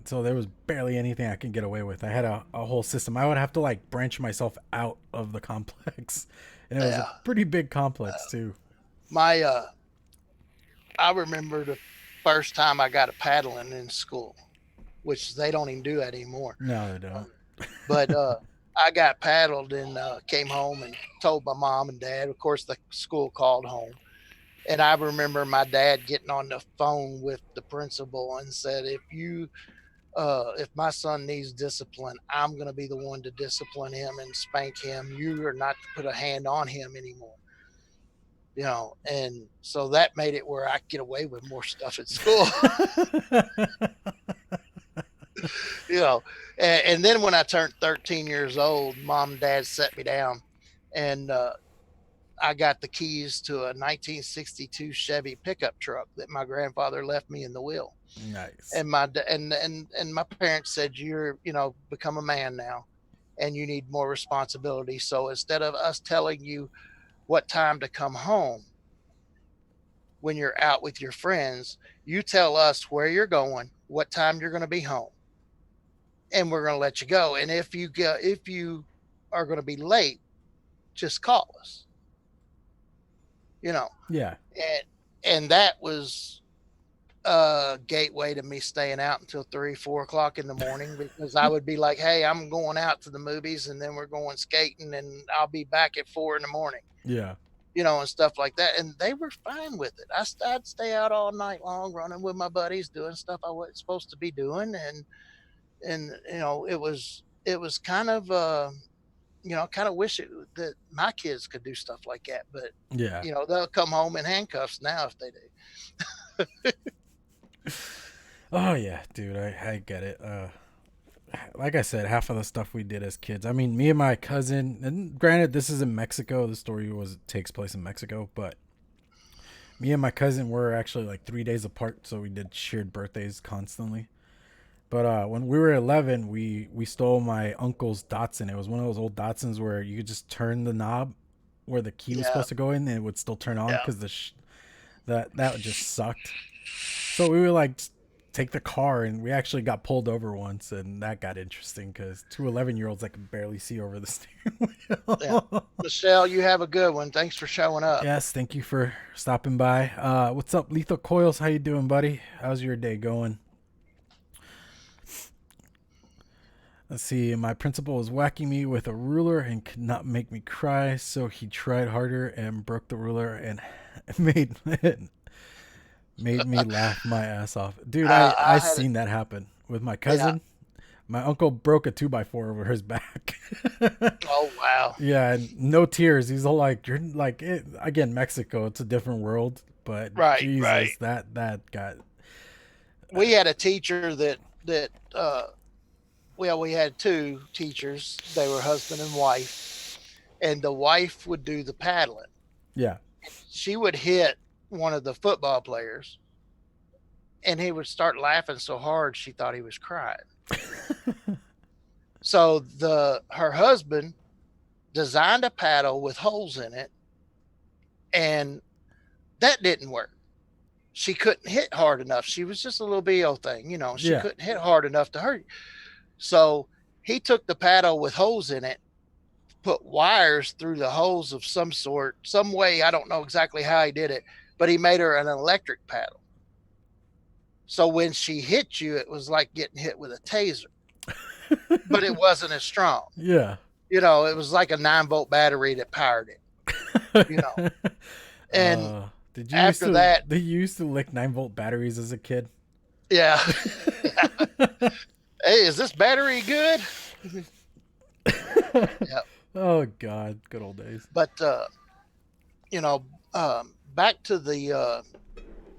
So there was barely anything I could get away with. I had a whole system. I would have to like branch myself out of the complex. And it was a pretty big complex too. My I remember the first time I got a paddling in school, which they don't even do that anymore. No, they don't. But I got paddled and came home and told my mom and dad. Of course, the school called home. And I remember my dad getting on the phone with the principal and said, if my son needs discipline, I'm going to be the one to discipline him and spank him. You are not to put a hand on him anymore. And so that made it where I could get away with more stuff at school. And then when I turned 13 years old, mom and dad set me down and I got the keys to a 1962 Chevy pickup truck that my grandfather left me in the will. Nice. And my parents said, you're, become a man now and you need more responsibility. So instead of us telling you what time to come home when you're out with your friends, you tell us where you're going, what time you're going to be home, and we're going to let you go. And if you are going to be late, just call us. Yeah. And that was a gateway to me staying out until 3-4 o'clock in the morning because I would be like, hey, I'm going out to the movies and then we're going skating and I'll be back at 4 in the morning. Yeah. And stuff like that. And they were fine with it. I'd stay out all night long running with my buddies, doing stuff I wasn't supposed to be doing. And it was kind of, kind of wish that my kids could do stuff like that. But, yeah, they'll come home in handcuffs now if they do. Oh, yeah, dude, I get it. Like I said, half of the stuff we did as kids. I mean, me and my cousin, and granted, this is in Mexico. The story takes place in Mexico, but me and my cousin were actually like 3 days apart, so we did shared birthdays constantly. But when we were 11, we stole my uncle's Datsun. It was one of those old Datsuns where you could just turn the knob where the key was supposed to go in, and it would still turn on because that just sucked. So we would like take the car, and we actually got pulled over once, and that got interesting because 2 11-year-olds that could barely see over the steering wheel. Yeah. Michelle, you have a good one. Thanks for showing up. Yes, thank you for stopping by. What's up, Lethal Coils? How you doing, buddy? How's your day going? Let's see. My principal was whacking me with a ruler and could not make me cry, so he tried harder and broke the ruler and made me laugh my ass off. Dude, I seen that happen with my cousin. Yeah. My uncle broke a 2x4 over his back. Oh, wow. Yeah, and no tears. He's all like, you're like, again, Mexico, it's a different world, but Jesus, that got... We had a teacher that we had 2 teachers. They were husband and wife, and the wife would do the paddling. Yeah. She would hit one of the football players, and he would start laughing so hard she thought he was crying. So her husband designed a paddle with holes in it, and that didn't work. She couldn't hit hard enough. She was just a little BO thing, She couldn't hit hard enough to hurt you. So he took the paddle with holes in it, put wires through the holes of some sort, some way. I don't know exactly how he did it, but he made her an electric paddle. So when she hit you, it was like getting hit with a taser, but it wasn't as strong. Yeah. You know, it was like a 9-volt battery that powered it, you know. And Did after that, you used to lick 9-volt batteries as a kid? yeah. Hey, is this battery good? Yeah. Oh God, good old days. But you know, back to the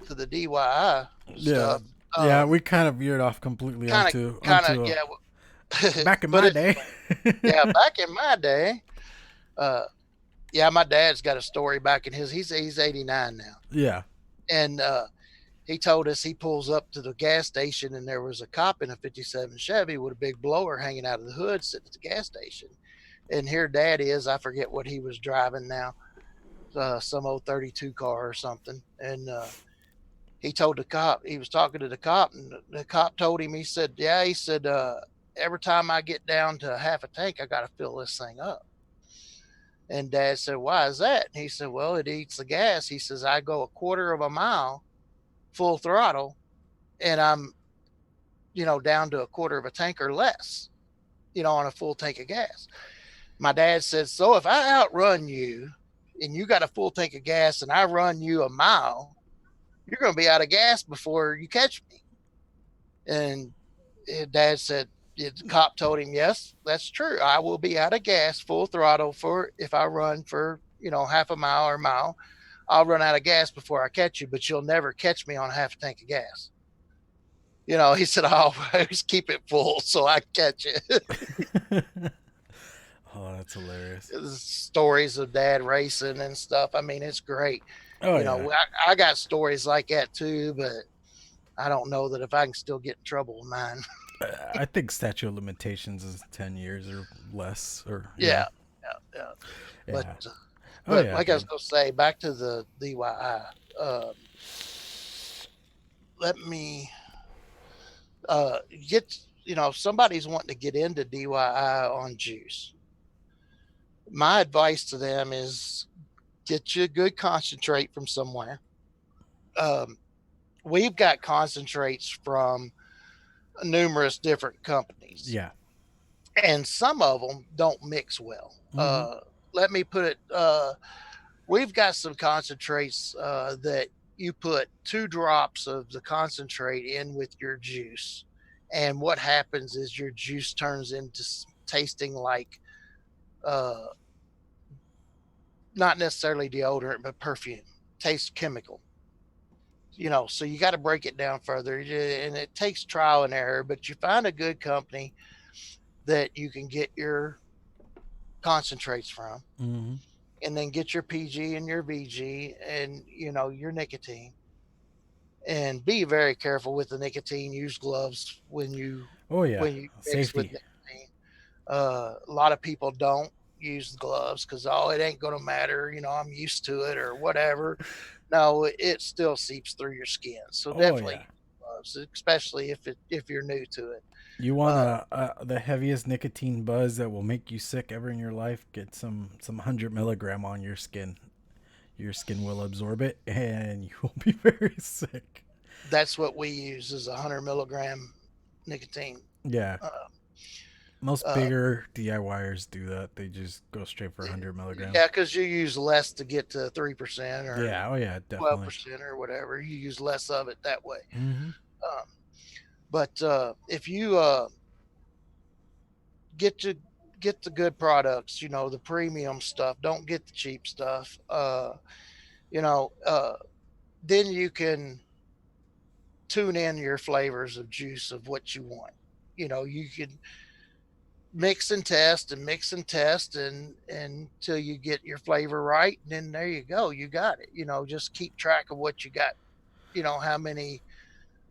DIY Yeah. stuff. Yeah, we kind of veered off completely onto Yeah. back in But my day. yeah, back in my day, yeah, my dad's got a story back in he's 89 now. Yeah. And he told us he pulls up to the gas station and there was a cop in a 57 Chevy with a big blower hanging out of the hood sitting at the gas station. And here dad is, I forget what he was driving now, some old 32 car or something. And he told the cop, he was talking to the cop, and the cop told him, he said, yeah, he said, every time I get down to half a tank, I got to fill this thing up. And dad said, why is that? And he said, well, it eats the gas. He says, I go a quarter of a mile full throttle and I'm, down to a quarter of a tank or less, on a full tank of gas. My dad said, so if I outrun you and you got a full tank of gas and I run you a mile, you're going to be out of gas before you catch me. And dad said, the cop told him, yes, that's true. I will be out of gas full throttle for if I run for, half a mile or a mile. I'll run out of gas before I catch you, but you'll never catch me on half a tank of gas. He said, I'll always keep it full so I catch it. Oh, that's hilarious. Stories of dad racing and stuff. I mean, it's great. Oh, yeah. I got stories like that too, but I don't know that if I can still get in trouble with mine. I think statute of limitations is 10 years or less. Or yeah. But like I was going to say, back to the DIY. Let me get, if somebody's wanting to get into DIY on juice, my advice to them is get you a good concentrate from somewhere. We've got concentrates from numerous different companies. Yeah. And some of them don't mix well. Mm-hmm. Let me put it, we've got some concentrates that you put 2 drops of the concentrate in with your juice. And what happens is your juice turns into tasting like, not necessarily deodorant, but perfume, tastes chemical. So you got to break it down further, and it takes trial and error, but you find a good company that you can get your concentrates from, mm-hmm. and then get your PG and your VG and, your nicotine, and be very careful with the nicotine. Use gloves when you mix safety. with nicotine. A lot of people don't use the gloves because, it ain't going to matter. I'm used to it or whatever. No, it still seeps through your skin. So definitely gloves, especially if you're new to it. You want the heaviest nicotine buzz that will make you sick ever in your life? Get some 100 milligram on your skin. Your skin will absorb it, and you will be very sick. That's what we use is 100 milligram nicotine. Yeah. Most bigger DIYers do that. They just go straight for 100 milligrams. Yeah, because you use less to get to 3% or definitely 12% or whatever. You use less of it that way. Mm-hmm. But if you get the good products, the premium stuff, don't get the cheap stuff. Then you can tune in your flavors of juice of what you want. You can mix and test and until you get your flavor right, and then there you go, you got it. Just keep track of what you got, how many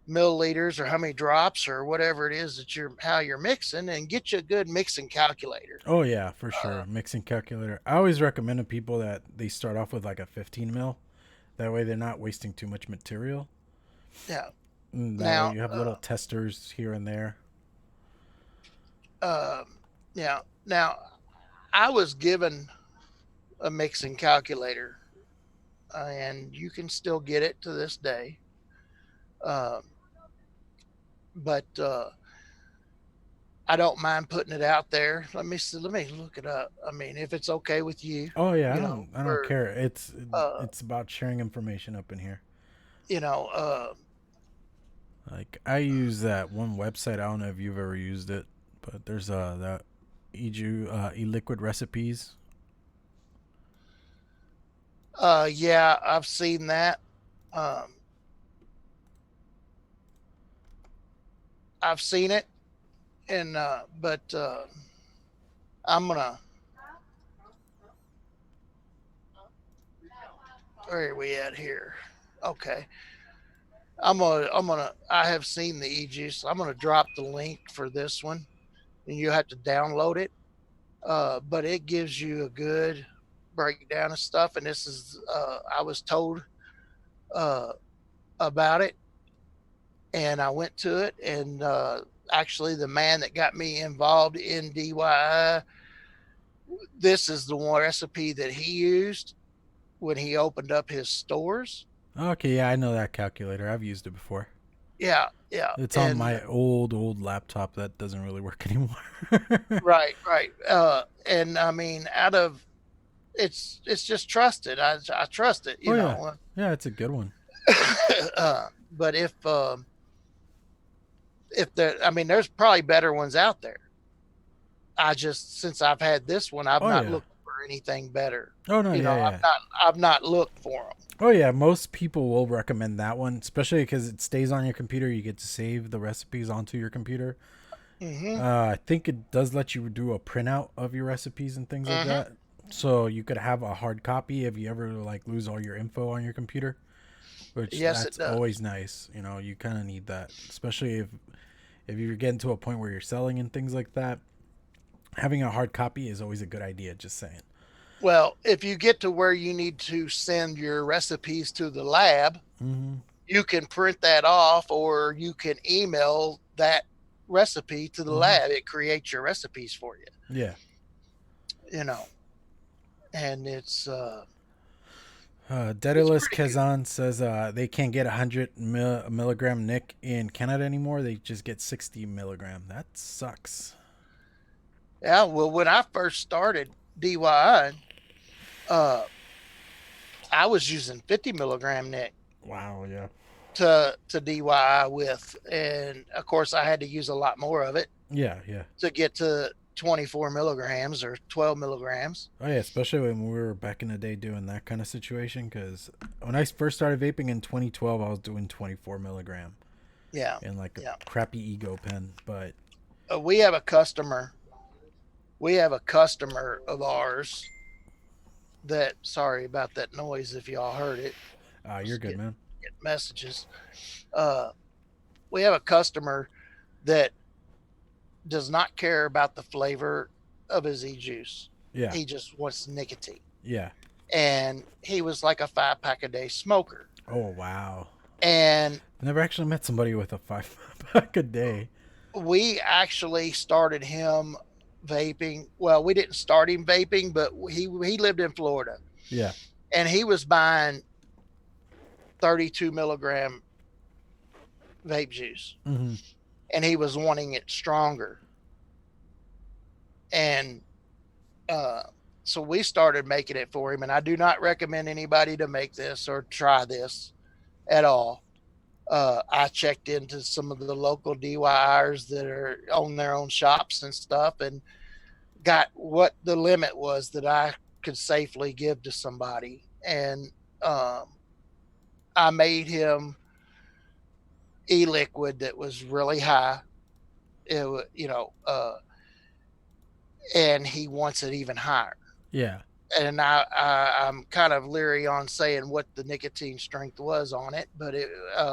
milliliters or how many drops or whatever it is that how you're mixing, and get you a good mixing calculator. Oh yeah, for sure. Mixing calculator. I always recommend to people that they start off with like a 15 mil. That way they're not wasting too much material. Yeah. Now you have little testers here and there. Yeah. Now, I was given a mixing calculator, and you can still get it to this day. Um, but I don't mind putting it out there. Let me see, let me look it up. I mean, if it's okay with you, Oh yeah, you know, I don't for care. uh, It's about sharing information up in here. you know, Like I use that one website. I don't know if you've ever used it, but there's that e-liquid recipes. yeah, I've seen that. Um, I've seen it, and but I'm gonna. Where are we at here? Okay, I'm gonna. I have seen the e-juice. I'm gonna drop the link for this one, and you have to download it. But it gives you a good breakdown of stuff, and this is I was told uh, about it, and I went to it, and actually the man that got me involved in DIY, this is the one recipe that he used when he opened up his stores. Okay, yeah, I know that calculator. I've used it before. Yeah, yeah, It's on and my old laptop that doesn't really work anymore. right, right, and I mean, out of it's just trusted. I trust it, Oh you yeah, know. yeah, it's a good one. But if there, I mean, there's probably better ones out there. I just, since I've had this one, I've Oh not yeah. looked for anything better. Oh no, You know, yeah, yeah. I've not looked for them. Oh yeah, most people will recommend that one, especially because it stays on your computer. You get to save the recipes onto your computer. Mm-hmm. I think it does let you do a printout of your recipes and things like Mm-hmm. that. So you could have a hard copy if you ever like lose all your info on your computer, which Yes, it that's does. always nice. You know, you kind of need that, especially if you're getting to a point where you're selling and things like that. Having a hard copy is always a good idea. Just saying. Well, if you get to where you need to send your recipes to the lab, Mm-hmm. you can print that off, or you can email that recipe to the Mm-hmm. lab. It creates your recipes for you. Yeah. You know, and it's Daedalus pretty good. Kazan says they can't get 100 milligram Nick in Canada anymore. They just get 60 milligram. That sucks. Yeah. Well, when I first started DIY, uh, I was using 50 milligram Nick Wow. Yeah. to DIY with, and of course I had to use a lot more of it Yeah. Yeah. to get to 24 milligrams or 12 milligrams. Oh yeah, especially when we were back in the day doing that kind of situation. Because when I first started vaping in 2012, I was doing 24 milligram Yeah, in like a yeah. crappy ego pen. But We have a customer. We have a customer of ours that. Sorry about that noise if y'all heard it. you're Just good, man. get messages. Uh, we have a customer that does not care about the flavor of his e-juice. Yeah. He just wants nicotine. Yeah. And he was like a 5 pack a day smoker. Oh wow. And Never actually met somebody with a 5 pack a day. we actually started him vaping. Well, we didn't start him vaping, but he lived in Florida, Yeah. and he was buying 32 milligram vape juice, Mm-hmm. and he was wanting it stronger. And uh, so we started making it for him. And I do not recommend anybody to make this or try this at all. I checked into some of the local DIYers that are own their own shops and stuff, and got what the limit was that I could safely give to somebody. And um, I made him e-liquid that was really high. You know, and he wants it even higher. Yeah. And I'm kind of leery on saying what the nicotine strength was on it, but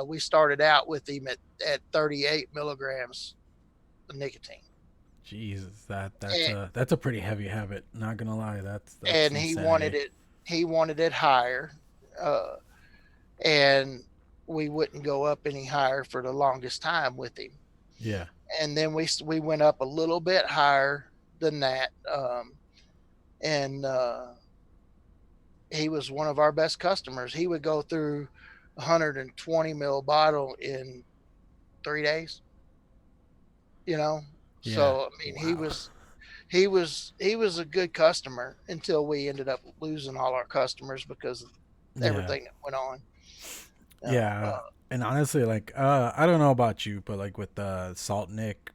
we started out with him at 38 milligrams of nicotine. Jesus, And, that's a pretty heavy habit. Not gonna lie, that's and insanity. he wanted it higher, uh, and we wouldn't go up any higher for the longest time with him. Yeah. And then we went up a little bit higher than that, and he was one of our best customers. He would go through a 120 mil bottle in 3 days. You know, Yeah. so I mean, Wow. he was a good customer until we ended up losing all our customers because of Yeah. everything that went on. You know, Yeah. And honestly, like, I don't know about you, but like with the Salt Nick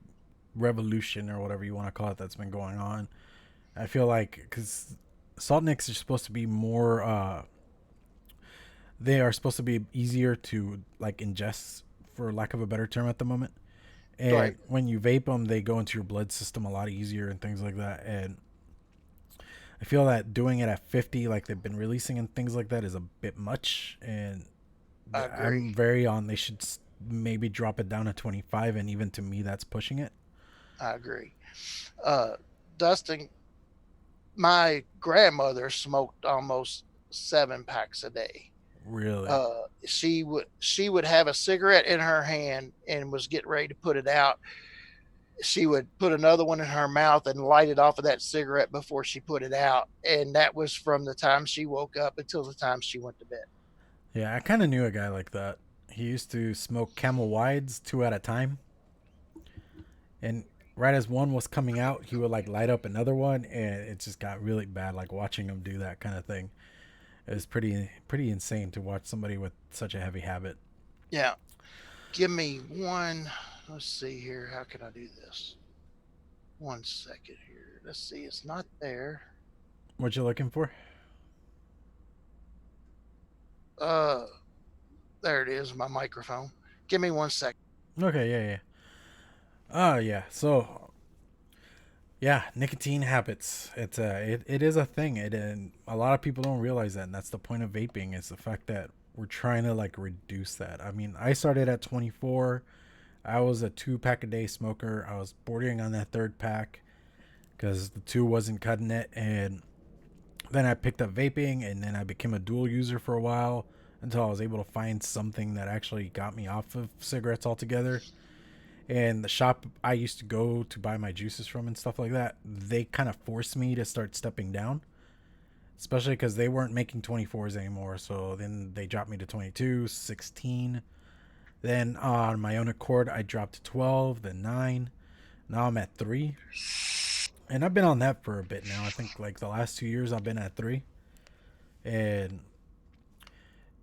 revolution or whatever you want to call it that's been going on, I feel like because Salt Nicks are supposed to be more, they are supposed to be easier to like ingest, for lack of a better term, at the moment. right? And when you vape them, they go into your blood system a lot easier and things like that. And I feel that doing it at 50, like they've been releasing and things like that, is a bit much. And I agree. I'm very on. They should maybe drop it down to 25, and even to me, that's pushing it. I agree. Uh, Dustin, my grandmother smoked almost 7 packs a day. Really? She would have a cigarette in her hand and was getting ready to put it out. She would put another one in her mouth and light it off of that cigarette before she put it out, and that was from the time she woke up until the time she went to bed. Yeah, I kind of knew a guy like that. He used to smoke Camel Wides 2 at a time, and right as one was coming out, he would like light up another one, and it just got really bad. Like watching him do that kind of thing, it was pretty insane to watch somebody with such a heavy habit. Yeah, give me one. Let's see here. How can I do this? 1 second here. Let's see. It's not there. What you looking for? Uh, there it is. My microphone. Give me 1 second. Okay, yeah, yeah. Yeah. So yeah, nicotine habits. It is a thing. And a lot of people don't realize that. And that's the point of vaping, is the fact that we're trying to like reduce that. I mean, I started at 24. I was a 2 pack a day smoker. I was bordering on that third pack because the two wasn't cutting it. And then I picked up vaping, and then I became a dual user for a while until I was able to find something that actually got me off of cigarettes altogether. And the shop I used to go to buy my juices from and stuff like that, they kind of forced me to start stepping down, especially because they weren't making 24s anymore. So then they dropped me to 22, 16. Then on my own accord, I dropped to 12, then 9. Now I'm at 3. And I've been on that for a bit now. I think like the last 2 years I've been at 3. And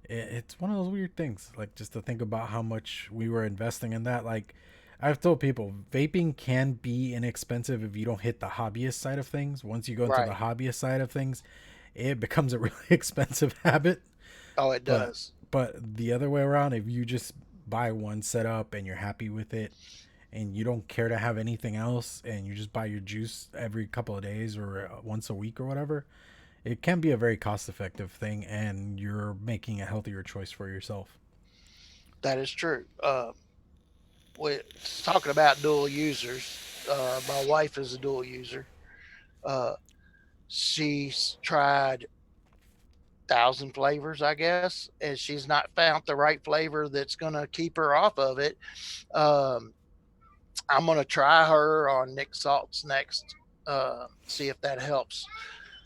it's one of those weird things, like just to think about how much we were investing in that. Like, I've told people vaping can be inexpensive if you don't hit the hobbyist side of things. Once you go into the Right. hobbyist side of things, it becomes a really expensive habit. Oh, it But does. the other way around, if you just buy one setup and you're happy with it, and you don't care to have anything else, and you just buy your juice every couple of days or once a week or whatever, it can be a very cost effective thing, and you're making a healthier choice for yourself. That is true. We talking about dual users. My wife is a dual user. Uh, she's tried 1,000 flavors, I guess, and she's not found the right flavor that's going to keep her off of it. Um, I'm going to try her on Nick Salt's next, see if that helps.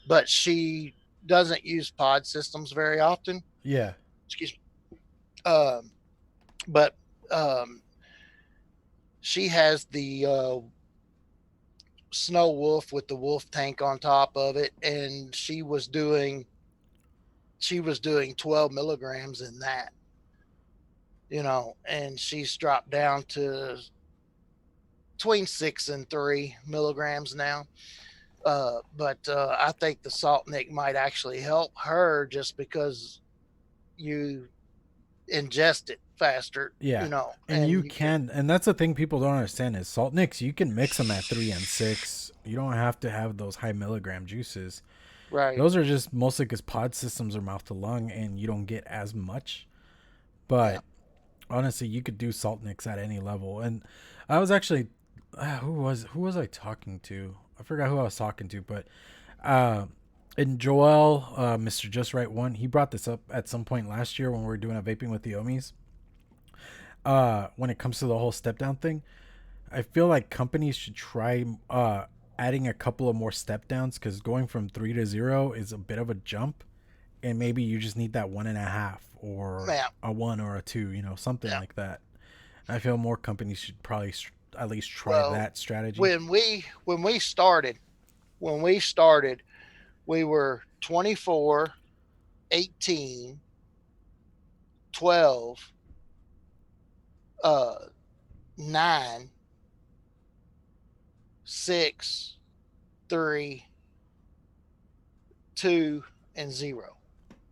But she doesn't use pod systems very often. Yeah. Excuse me. Um, but um, she has the Snow Wolf with the wolf tank on top of it, and she was doing 12 milligrams in that, and she's dropped down to between 6 and 3 milligrams now. But I think the salt nick might actually help her just because you ingest it faster, Yeah. And and you you can, can, and that's the thing people don't understand, is salt nicks, you can mix them at 3 and 6. You don't have to have those high milligram juices. right. Those are just mostly because pod systems are mouth to lung and you don't get as much. Yeah. But honestly, you could do salt nicks at any level. And I was actually, who was I talking to? I forgot who I was talking to, but uh, and Joel, Mr. Just Right One, he brought this up at some point last year when we were doing a vaping with the Ohmies. When it comes to the whole step down thing, I feel like companies should try adding a couple of more step downs, because going from 3 to 0 is a bit of a jump, and maybe you just need that 1.5 or Yeah, a 1 or a 2, something yeah. like that. I feel more companies should probably at least try Well, that strategy. when we started, we were 24, 18, 12, 9, 6, 3, 2, and 0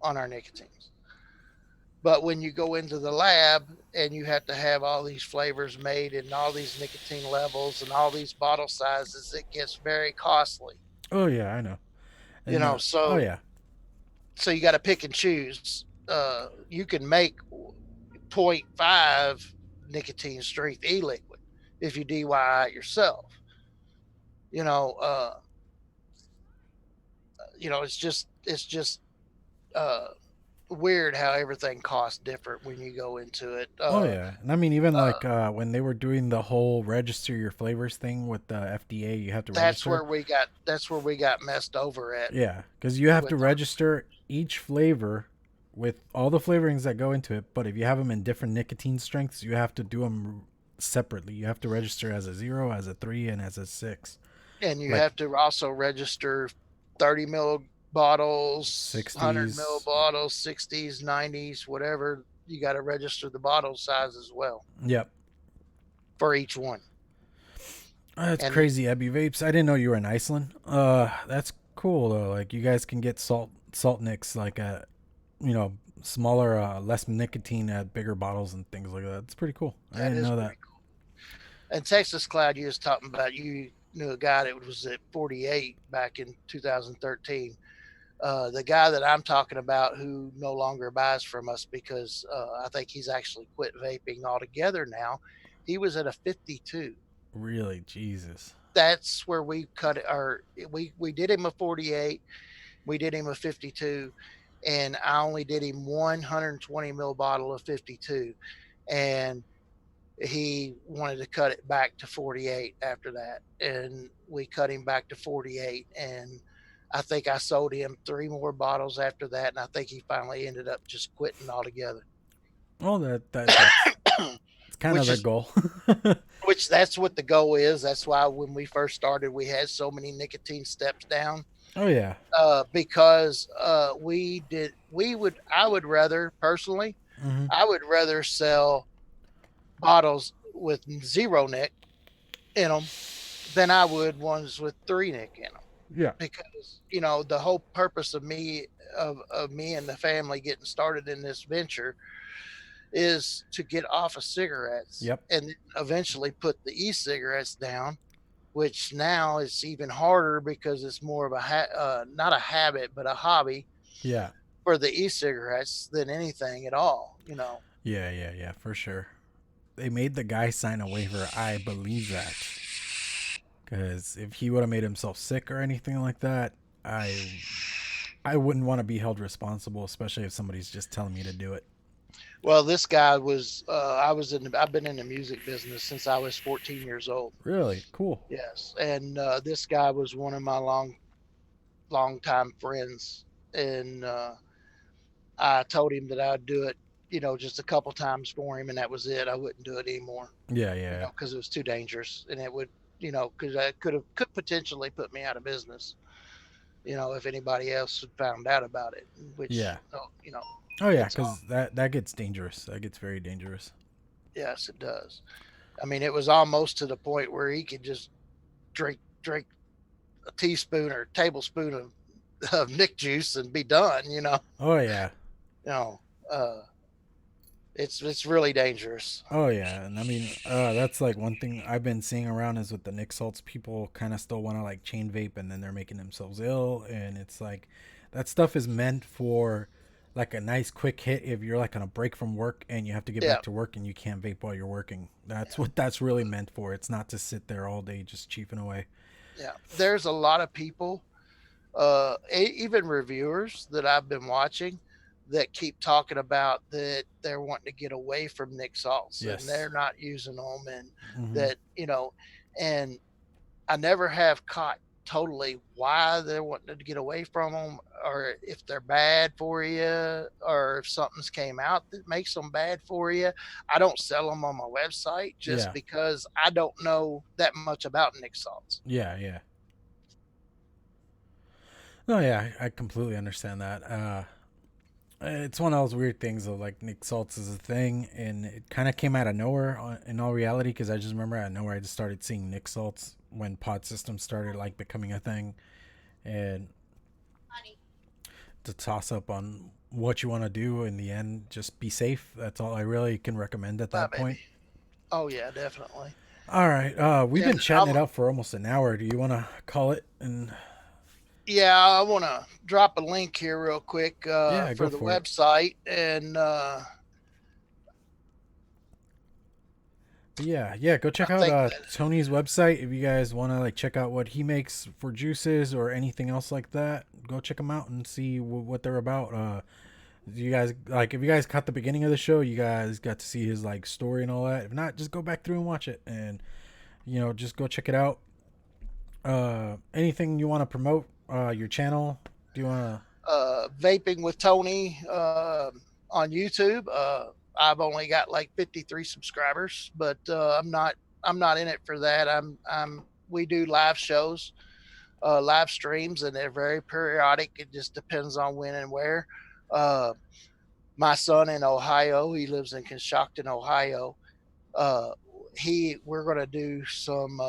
on our nicotines. But when you go into the lab and you have to have all these flavors made and all these nicotine levels and all these bottle sizes, it gets very costly. Oh yeah, I know. You And know, oh so yeah, so you got to pick and choose. You can make zero point 0.5 nicotine strength e-liquid if you DIY it yourself. You know, uh, it's just uh, weird how everything costs different when you go into it. oh yeah. And I mean, even Uh, like when they were doing the whole register your flavors thing with the FDA, you have to that's register. where we got messed over at Yeah, because you have with to register each flavor with all the flavorings that go into it. But if you have them in different nicotine strengths, you have to do them separately. You have to register as a 0, as a 3, and as a 6. and you Like have to also register 30 mil bottles, 100 mil 60s. bottles, 60s, 90s, whatever. You got to register the bottle size as well Yep. for each one. That's And crazy, Ebby Vapes. I didn't know you were in Iceland. That's cool though. Like you guys can get salt nicks like at smaller, less nicotine at bigger bottles and things like that. It's pretty cool. I that didn't is know that. pretty cool. And Texas Cloud, you was talking about, you knew a guy that was at 48 back in 2013. The guy that I'm talking about who no longer buys from us because I think he's actually quit vaping altogether now. He was at a 52. Really, Jesus. That's where we cut it. Or we did him a 48. We did him a 52, and I only did him 120 mil bottle of 52, and he wanted to cut it back to 48 after that, and we cut him back to 48, and I think I sold him 3 more bottles after that, and I think he finally ended up just quitting altogether. Well, that's it's kind of which the is goal. which that's what the goal is. That's why when we first started, we had so many nicotine steps down, Oh yeah. because I would rather personally, Hmm. I would rather sell bottles with 0 nic in them than I would ones with 3 nic in them, Yeah. because the whole purpose of me and the family getting started in this venture is to get off of cigarettes Yep. and eventually put the e-cigarettes down, which now is even harder because it's more of not a habit but a hobby Yeah. for the e-cigarettes than anything at all. Yeah. Yeah. Yeah. For sure. They made the guy sign a waiver. I believe that because if he would have made himself sick or anything like that, I wouldn't want to be held responsible, especially if somebody's just telling me to do it. Well, this guy was I've been in the music business since I was 14 years old. Really cool. Yes, and this guy was one of my long time friends, and I told him that I'd do it, just a couple times for him, and that was it. I wouldn't do it anymore, Yeah. Yeah. because it was too dangerous, and it would, because I could potentially put me out of business, if anybody else had found out about it, which, Yeah. Oh yeah, it's because that gets dangerous. That gets very dangerous. yes, it does. I mean, it was almost to the point where he could just drink a teaspoon or tablespoon of Nick juice and be done. Oh yeah. You know, uh, it's really dangerous. Oh yeah, and I mean, that's like one thing I've been seeing around is with the Nick salts. People kind of still want to like chain vape, and then they're making themselves ill, and it's like that stuff is meant for like a nice quick hit if you're like on a break from work and you have to get Yeah, back to work and you can't vape while you're working. That's yeah, what that's really meant for. It's not to sit there all day just chiefing away. yeah. There's a lot of people, even reviewers that I've been watching, that keep talking about that they're wanting to get away from Nick salts and Yes. they're not using them, and Hmm. that, and I never have caught totally why they're wanting to get away from them, or if they're bad for you, or if something's came out that makes them bad for you. I don't sell them on my website just Yeah. because I don't know that much about Nick salts. Yeah. Yeah. No, yeah, I completely understand that. It's one of those weird things though. Like Nick Salts is a thing, and it kind of came out of nowhere. In all reality, because I just remember out of nowhere I just started seeing Nick Salts when pod systems started like becoming a thing, and to toss up on what you want to do in the end, just be safe. That's all I really can recommend at Bye, that baby. point. Oh yeah, definitely. All right, we've been And chatting I'm it up for almost an hour. Do you want to call it? And Yeah, I want to drop a link here real quick yeah, go for the for it. website, and But yeah, yeah, go check I out think that Tony's website if you guys want to like check out what he makes for juices or anything else like that. Go check them out and see what they're about. You guys like if you guys caught the beginning of the show, you guys got to see his like story and all that. If not, just go back through and watch it, and just go check it out. Anything you want to promote? Your channel? Do you want vaping with Tony on YouTube. I've only got like 53 subscribers, but I'm not in it for that. I'm we do live shows, live streams, and they're very periodic. It just depends on when and where. Uh, my son in Ohio, he lives in Conshohocken, Ohio. Uh, we're gonna do some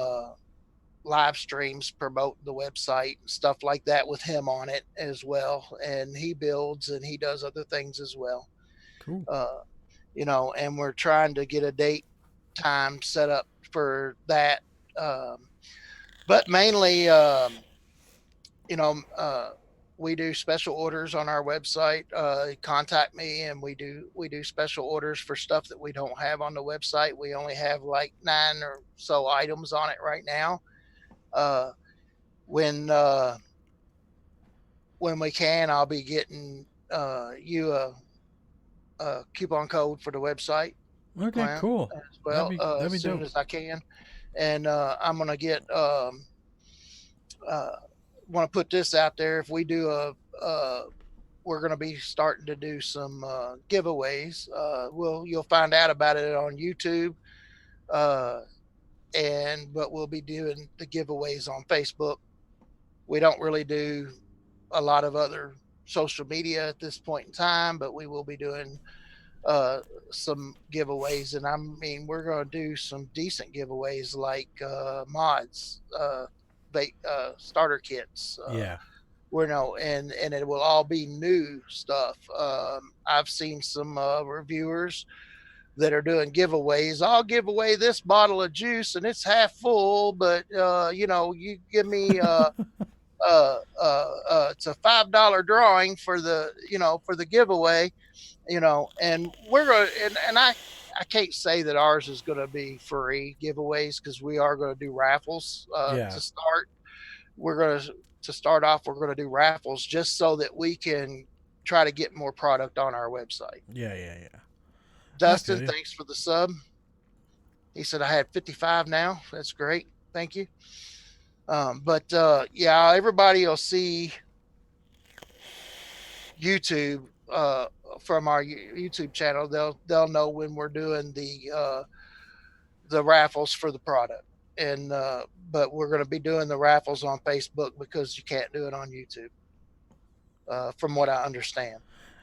live streams promoting the website and stuff like that with him on it as well. And he builds and he does other things as well. to? Cool. Uh, and we're trying to get a date time set up for that. Um, but mainly, you know, uh, we do special orders on our website. Contact me, and we do special orders for stuff that we don't have on the website. We only have like 9 or so items on it right now. Uh, when when we can, I'll be getting you a coupon code for the website Okay, client cool. as well That'd as be soon dope. as I can. And I'm gonna get uh, want to put this out there. If we do we're going to be starting to do some giveaways. You'll find out about it on YouTube, uh, but we'll be doing the giveaways on Facebook. We don't really do a lot of other social media at this point in time, but we will be doing uh, some giveaways, and I mean we're going to do some decent giveaways like mods, starter kits. Yeah. We know, and it will all be new stuff. I've seen some reviewers that are doing giveaways. I'll give away this bottle of juice and it's half full, but you give me it's a $5 drawing for the giveaway, and we're going to, and I can't say that ours is going to be free giveaways because we are going to do raffles Yeah. to start. We're going to start off. We're going to do raffles just so that we can try to get more product on our website. Yeah. Yeah. Yeah. I feel Dustin, you. thanks for the sub. He said I had 55 now. That's great. Thank you. But yeah, everybody will see YouTube from our YouTube channel. They'll know when we're doing the raffles for the product, and but we're going to be doing the raffles on Facebook because you can't do it on YouTube, from what I understand.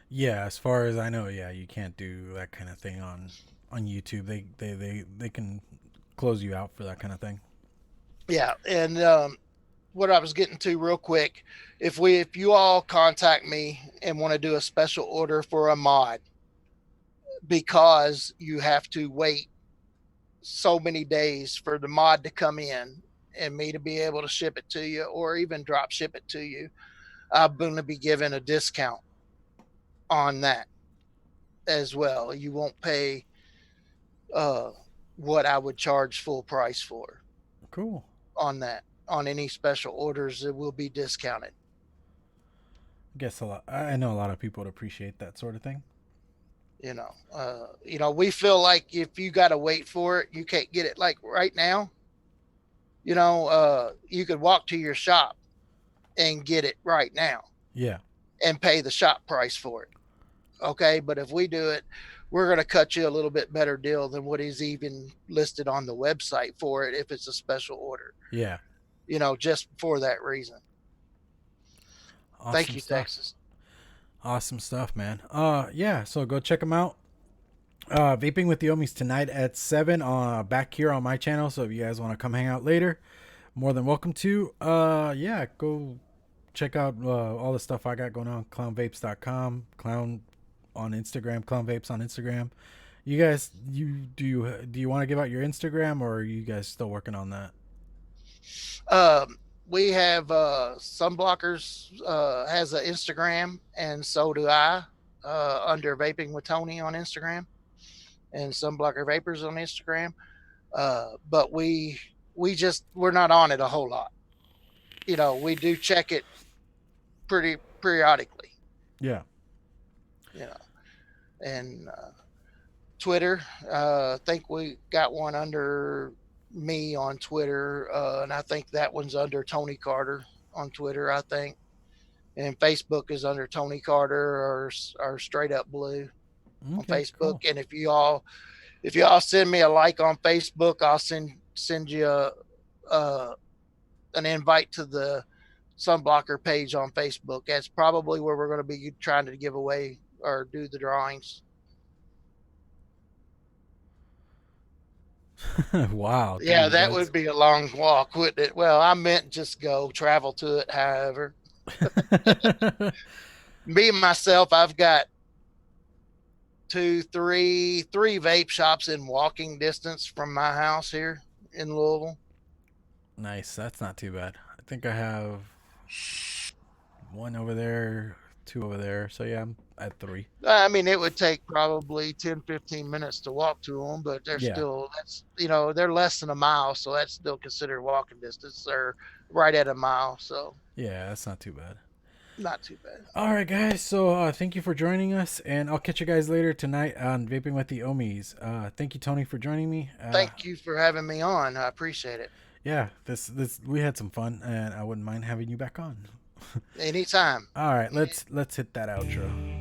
Yeah, as far as I know, yeah, you can't do that kind of thing on YouTube. They can close you out for that kind of thing. Yeah, and what I was getting to real quick, if you all contact me and want to do a special order for a mod, because you have to wait so many days for the mod to come in and me to be able to ship it to you or even drop ship it to you, I'm going to be giving a discount on that as well. You won't pay uh, what I would charge full price for Cool. on that. On any special orders, it will be discounted. I guess a lot. I know a lot of people would appreciate that sort of thing. We feel like if you got to wait for it, you can't get it like right now. you could walk to your shop and get it right now Yeah. and pay the shop price for it. Okay. But if we do it, we're going to cut you a little bit better deal than what is even listed on the website for it if it's a special order, Yeah. just for that reason. Thank Awesome you, stuff. Texas. Awesome stuff, man. Yeah, so go check them out. Vaping with the Ohmies tonight at 7 back here on my channel. So if you guys want to come hang out later, more than welcome to. Yeah, go check out all the stuff I got going on. Clownvapes.com, clown on Instagram, clown vapes on Instagram. You guys, do you want to give out your Instagram, or are you guys still working on that? We have Sunblockers has an Instagram, and so do I, under Vaping with Tony on Instagram, and Sunblocker Vapors on Instagram. But we're not on it a whole lot. We do check it pretty periodically. Yeah. And Twitter, I think we got one under me on Twitter, and I think that one's under Tony Carter on Twitter, I think. And Facebook is under Tony Carter or Straight Up Blue on Facebook. Cool. And if y'all send me a like on Facebook, I'll send you an invite to the Sunblocker page on Facebook. That's probably where we're going to be trying to give away or do the drawings. Wow. Yeah, dude, that would be a long walk, wouldn't it? Well, I meant just go travel to it, however. Me and myself, I've got three vape shops in walking distance from my house here in Louisville. Nice. That's not too bad. I think I have one over there, two over there. So yeah, I'm at 3. I mean, it would take probably 10-15 minutes to walk to them, but they're still, they're less than a mile, so that's still considered walking distance. They're right at a mile, so yeah, that's not too bad. Not too bad. All right, guys. So thank you for joining us, and I'll catch you guys later tonight on Vaping with the Ohmies. Thank you, Tony, for joining me. Thank you for having me on. I appreciate it. Yeah, this we had some fun, and I wouldn't mind having you back on. Anytime. All right, let's hit that outro.